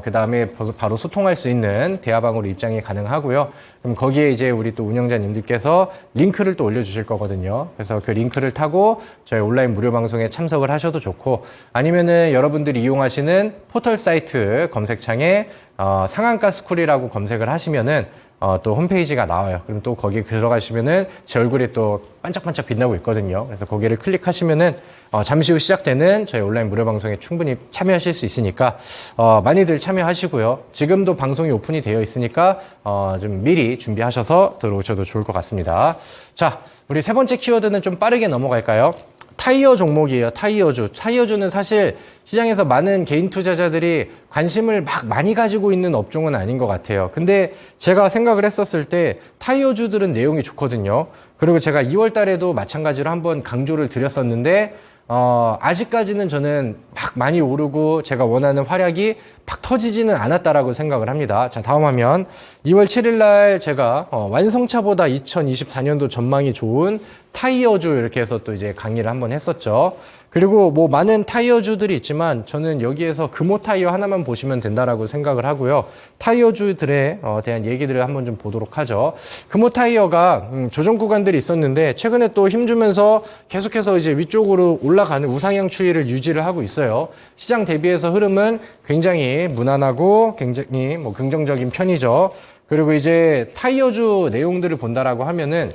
그 다음에 바로 소통할 수 있는 대화방으로 입장이 가능하고요. 그럼 거기에 이제 우리 또 운영자님들께서 링크를 또 올려주실 거거든요. 그래서 그 링크를 타고 저희 온라인 무료 방송에 참석을 하셔도 좋고 아니면은 여러분들이 이용하시는 포털 사이트 검색창에 상한가 스쿨이라고 검색을 하시면은 또 홈페이지가 나와요. 그럼 또 거기 들어가시면은 제 얼굴이 또 반짝반짝 빛나고 있거든요. 그래서 거기를 클릭하시면은 잠시 후 시작되는 저희 온라인 무료 방송에 충분히 참여하실 수 있으니까 많이들 참여하시고요. 지금도 방송이 오픈이 되어 있으니까 좀 미리 준비하셔서 들어오셔도 좋을 것 같습니다. 자, 우리 세 번째 키워드는 좀 빠르게 넘어갈까요? 타이어 종목이에요. 타이어주. 타이어주는 사실 시장에서 많은 개인 투자자들이 관심을 막 많이 가지고 있는 업종은 아닌 것 같아요. 근데 제가 생각을 했었을 때 타이어주들은 내용이 좋거든요. 그리고 제가 2월 달에도 마찬가지로 한번 강조를 드렸었는데 아직까지는 저는 막 많이 오르고 제가 원하는 활약이 팍 터지지는 않았다라고 생각을 합니다. 자, 다음 화면. 2월 7일 날 제가 완성차보다 2024년도 전망이 좋은 타이어주 이렇게 해서 또 이제 강의를 한번 했었죠. 그리고 뭐 많은 타이어주들이 있지만 저는 여기에서 금호 타이어 하나만 보시면 된다라고 생각을 하고요. 타이어주들에 대한 얘기들을 한번 좀 보도록 하죠. 금호 타이어가 조정 구간들이 있었는데 최근에 또 힘주면서 계속해서 이제 위쪽으로 올라가는 우상향 추이를 유지를 하고 있어요. 시장 대비해서 흐름은 굉장히 무난하고 굉장히 뭐 긍정적인 편이죠. 그리고 이제 타이어주 내용들을 본다라고 하면은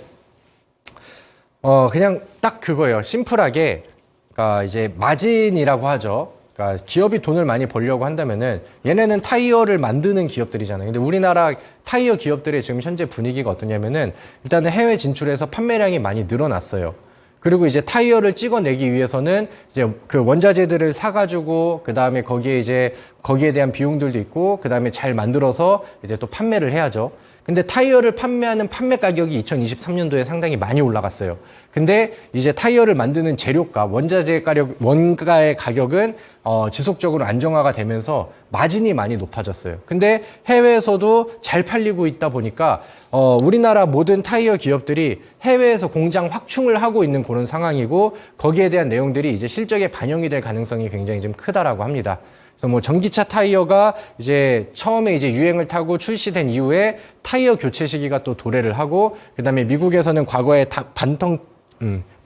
그냥 딱 그거예요. 심플하게 그러니까 이제 마진이라고 하죠. 그러니까 기업이 돈을 많이 벌려고 한다면은 얘네는 타이어를 만드는 기업들이잖아요. 근데 우리나라 타이어 기업들의 지금 현재 분위기가 어떠냐면은 일단은 해외 진출해서 판매량이 많이 늘어났어요. 그리고 이제 타이어를 찍어내기 위해서는 이제 그 원자재들을 사가지고 그 다음에 거기에 대한 비용들도 있고 그 다음에 잘 만들어서 이제 또 판매를 해야죠. 근데 타이어를 판매하는 판매 가격이 2023년도에 상당히 많이 올라갔어요. 근데 이제 타이어를 만드는 재료가, 원가의 가격은 지속적으로 안정화가 되면서 마진이 많이 높아졌어요. 근데 해외에서도 잘 팔리고 있다 보니까 우리나라 모든 타이어 기업들이 해외에서 공장 확충을 하고 있는 그런 상황이고 거기에 대한 내용들이 이제 실적에 반영이 될 가능성이 굉장히 좀 크다라고 합니다. 그래서 뭐 전기차 타이어가 이제 처음에 이제 유행을 타고 출시된 이후에 타이어 교체 시기가 또 도래를 하고 그다음에 미국에서는 과거에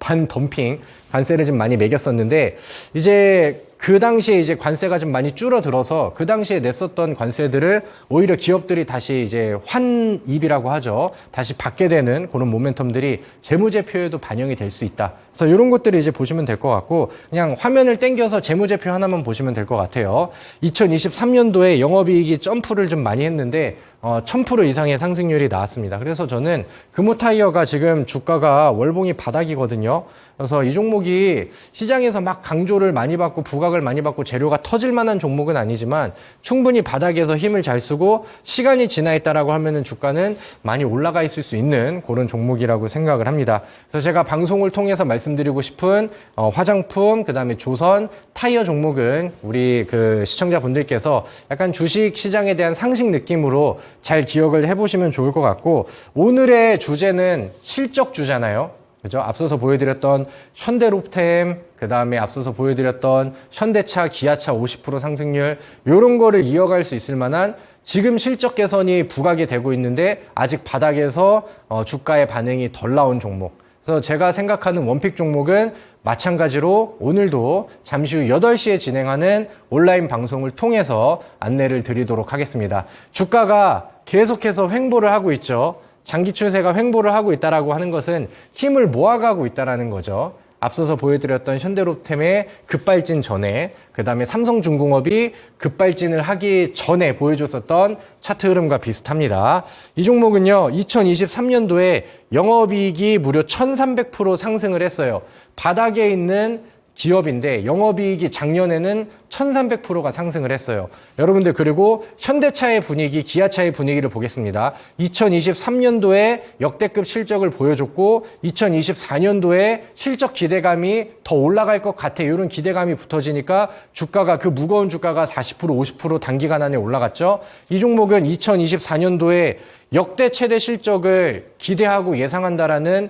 반덤핑 관세를 좀 많이 매겼었는데 이제 그 당시에 이제 관세가 좀 많이 줄어들어서 그 당시에 냈었던 관세들을 오히려 기업들이 다시 이제 환입이라고 하죠. 다시 받게 되는 그런 모멘텀들이 재무제표에도 반영이 될 수 있다. 그래서 이런 것들을 이제 보시면 될 것 같고 그냥 화면을 땡겨서 재무제표 하나만 보시면 될 것 같아요. 2023년도에 영업이익이 점프를 좀 많이 했는데 1000% 이상의 상승률이 나왔습니다. 그래서 저는 금호타이어가 지금 주가가 월봉이 바닥이거든요. 그래서 이 종목이 시장에서 막 강조를 많이 받고 부각을 많이 받고 재료가 터질 만한 종목은 아니지만 충분히 바닥에서 힘을 잘 쓰고 시간이 지나 있다라고 하면은 주가는 많이 올라가 있을 수 있는 그런 종목이라고 생각을 합니다. 그래서 제가 방송을 통해서 말씀드리고 싶은 화장품, 그다음에 조선, 타이어 종목은 우리 그 시청자분들께서 약간 주식 시장에 대한 상식 느낌으로 잘 기억을 해보시면 좋을 것 같고 오늘의 주제는 실적주잖아요. 그죠? 앞서서 보여드렸던 현대롭템, 그 다음에 앞서서 보여드렸던 현대차, 기아차 50% 상승률 이런 거를 이어갈 수 있을 만한 지금 실적 개선이 부각이 되고 있는데 아직 바닥에서 주가의 반응이 덜 나온 종목. 그래서 제가 생각하는 원픽 종목은 마찬가지로 오늘도 잠시 후 8시에 진행하는 온라인 방송을 통해서 안내를 드리도록 하겠습니다. 주가가 계속해서 횡보를 하고 있죠. 장기 추세가 횡보를 하고 있다라고 하는 것은 힘을 모아가고 있다라는 거죠. 앞서서 보여드렸던 현대로템의 급발진 전에 그 다음에 삼성중공업이 급발진을 하기 전에 보여줬었던 차트 흐름과 비슷합니다. 이 종목은요 2023년도에 영업이익이 무려 1300% 상승을 했어요. 바닥에 있는 기업인데 영업이익이 작년에는 1300%가 상승을 했어요. 여러분들 그리고 현대차의 분위기, 기아차의 분위기를 보겠습니다. 2023년도에 역대급 실적을 보여줬고 2024년도에 실적 기대감이 더 올라갈 것 같아 이런 기대감이 붙어지니까 주가가 그 무거운 주가가 40% 50% 단기간 안에 올라갔죠. 이 종목은 2024년도에 역대 최대 실적을 기대하고 예상한다라는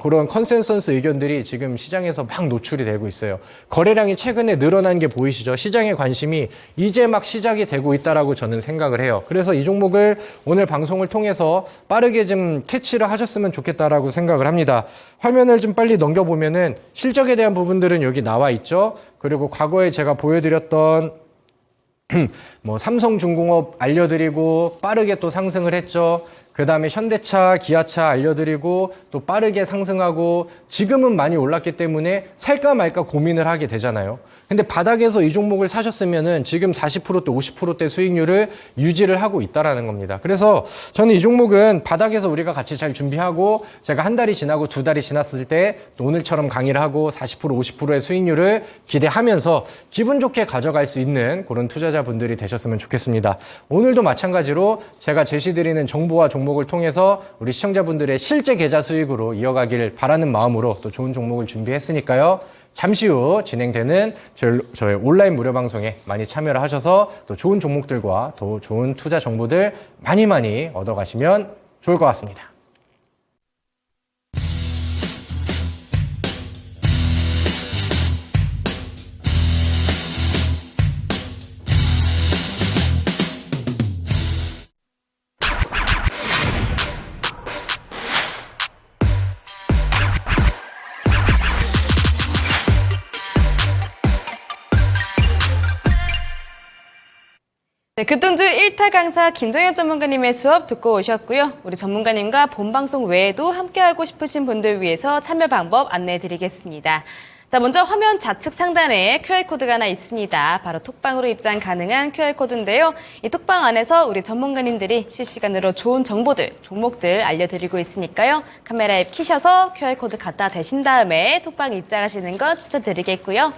그런 컨센서스 의견들이 지금 시장에서 막 노출이 되고 있어요. 거래량이 최근에 늘어난 게 보이시죠? 시장의 관심이 이제 막 시작이 되고 있다라고 저는 생각을 해요. 그래서 이 종목을 오늘 방송을 통해서 빠르게 좀 캐치를 하셨으면 좋겠다라고 생각을 합니다. 화면을 좀 빨리 넘겨보면은 실적에 대한 부분들은 여기 나와 있죠. 그리고 과거에 제가 보여드렸던 뭐 삼성중공업 알려드리고 빠르게 또 상승을 했죠. 그 다음에 현대차, 기아차 알려드리고 또 빠르게 상승하고 지금은 많이 올랐기 때문에 살까 말까 고민을 하게 되잖아요. 근데 바닥에서 이 종목을 사셨으면은 지금 40%대, 50%대 수익률을 유지를 하고 있다라는 겁니다. 그래서 저는 이 종목은 바닥에서 우리가 같이 잘 준비하고 제가 한 달이 지나고 두 달이 지났을 때 또 오늘처럼 강의를 하고 40%, 50%의 수익률을 기대하면서 기분 좋게 가져갈 수 있는 그런 투자자분들이 되셨으면 좋겠습니다. 오늘도 마찬가지로 제가 제시드리는 정보와 종목을 통해서 우리 시청자분들의 실제 계좌 수익으로 이어가길 바라는 마음으로 또 좋은 종목을 준비했으니까요. 잠시 후 진행되는 저희 온라인 무료 방송에 많이 참여를 하셔서 또 좋은 종목들과 또 좋은 투자 정보들 많이 얻어가시면 좋을 것 같습니다. 네, 급등주 1타 강사 김정현 전문가님의 수업 듣고 오셨고요. 우리 전문가님과 본방송 외에도 함께하고 싶으신 분들 위해서 참여 방법 안내해드리겠습니다. 자, 먼저 화면 좌측 상단에 QR코드가 하나 있습니다. 바로 톡방으로 입장 가능한 QR코드인데요. 이 톡방 안에서 우리 전문가님들이 실시간으로 좋은 정보들, 종목들 알려드리고 있으니까요. 카메라 앱 키셔서 QR코드 갖다 대신 다음에 톡방 입장하시는 거 추천드리겠고요.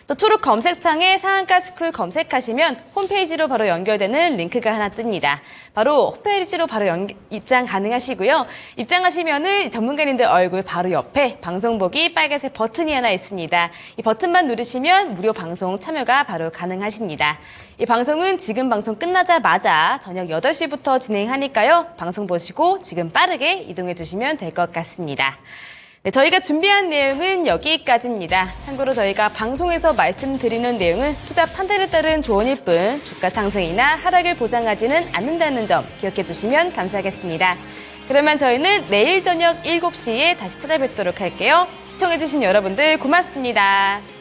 또 초록 검색창에 상한가스쿨 검색하시면 홈페이지로 바로 연결되는 링크가 하나 뜹니다. 바로 홈페이지로 바로 입장 가능하시고요. 입장하시면은 전문가님들 얼굴 바로 옆에 방송 보기 빨간색 버튼이 하나 있습니다. 이 버튼만 누르시면 무료 방송 참여가 바로 가능하십니다. 이 방송은 지금 방송 끝나자마자 저녁 8시부터 진행하니까요. 방송 보시고 지금 빠르게 이동해 주시면 될 것 같습니다. 네, 저희가 준비한 내용은 여기까지입니다. 참고로 저희가 방송에서 말씀드리는 내용은 투자 판단에 따른 조언일 뿐 주가 상승이나 하락을 보장하지는 않는다는 점 기억해 주시면 감사하겠습니다. 그러면 저희는 내일 저녁 7시에 다시 찾아뵙도록 할게요. 시청해 주신 여러분들 고맙습니다.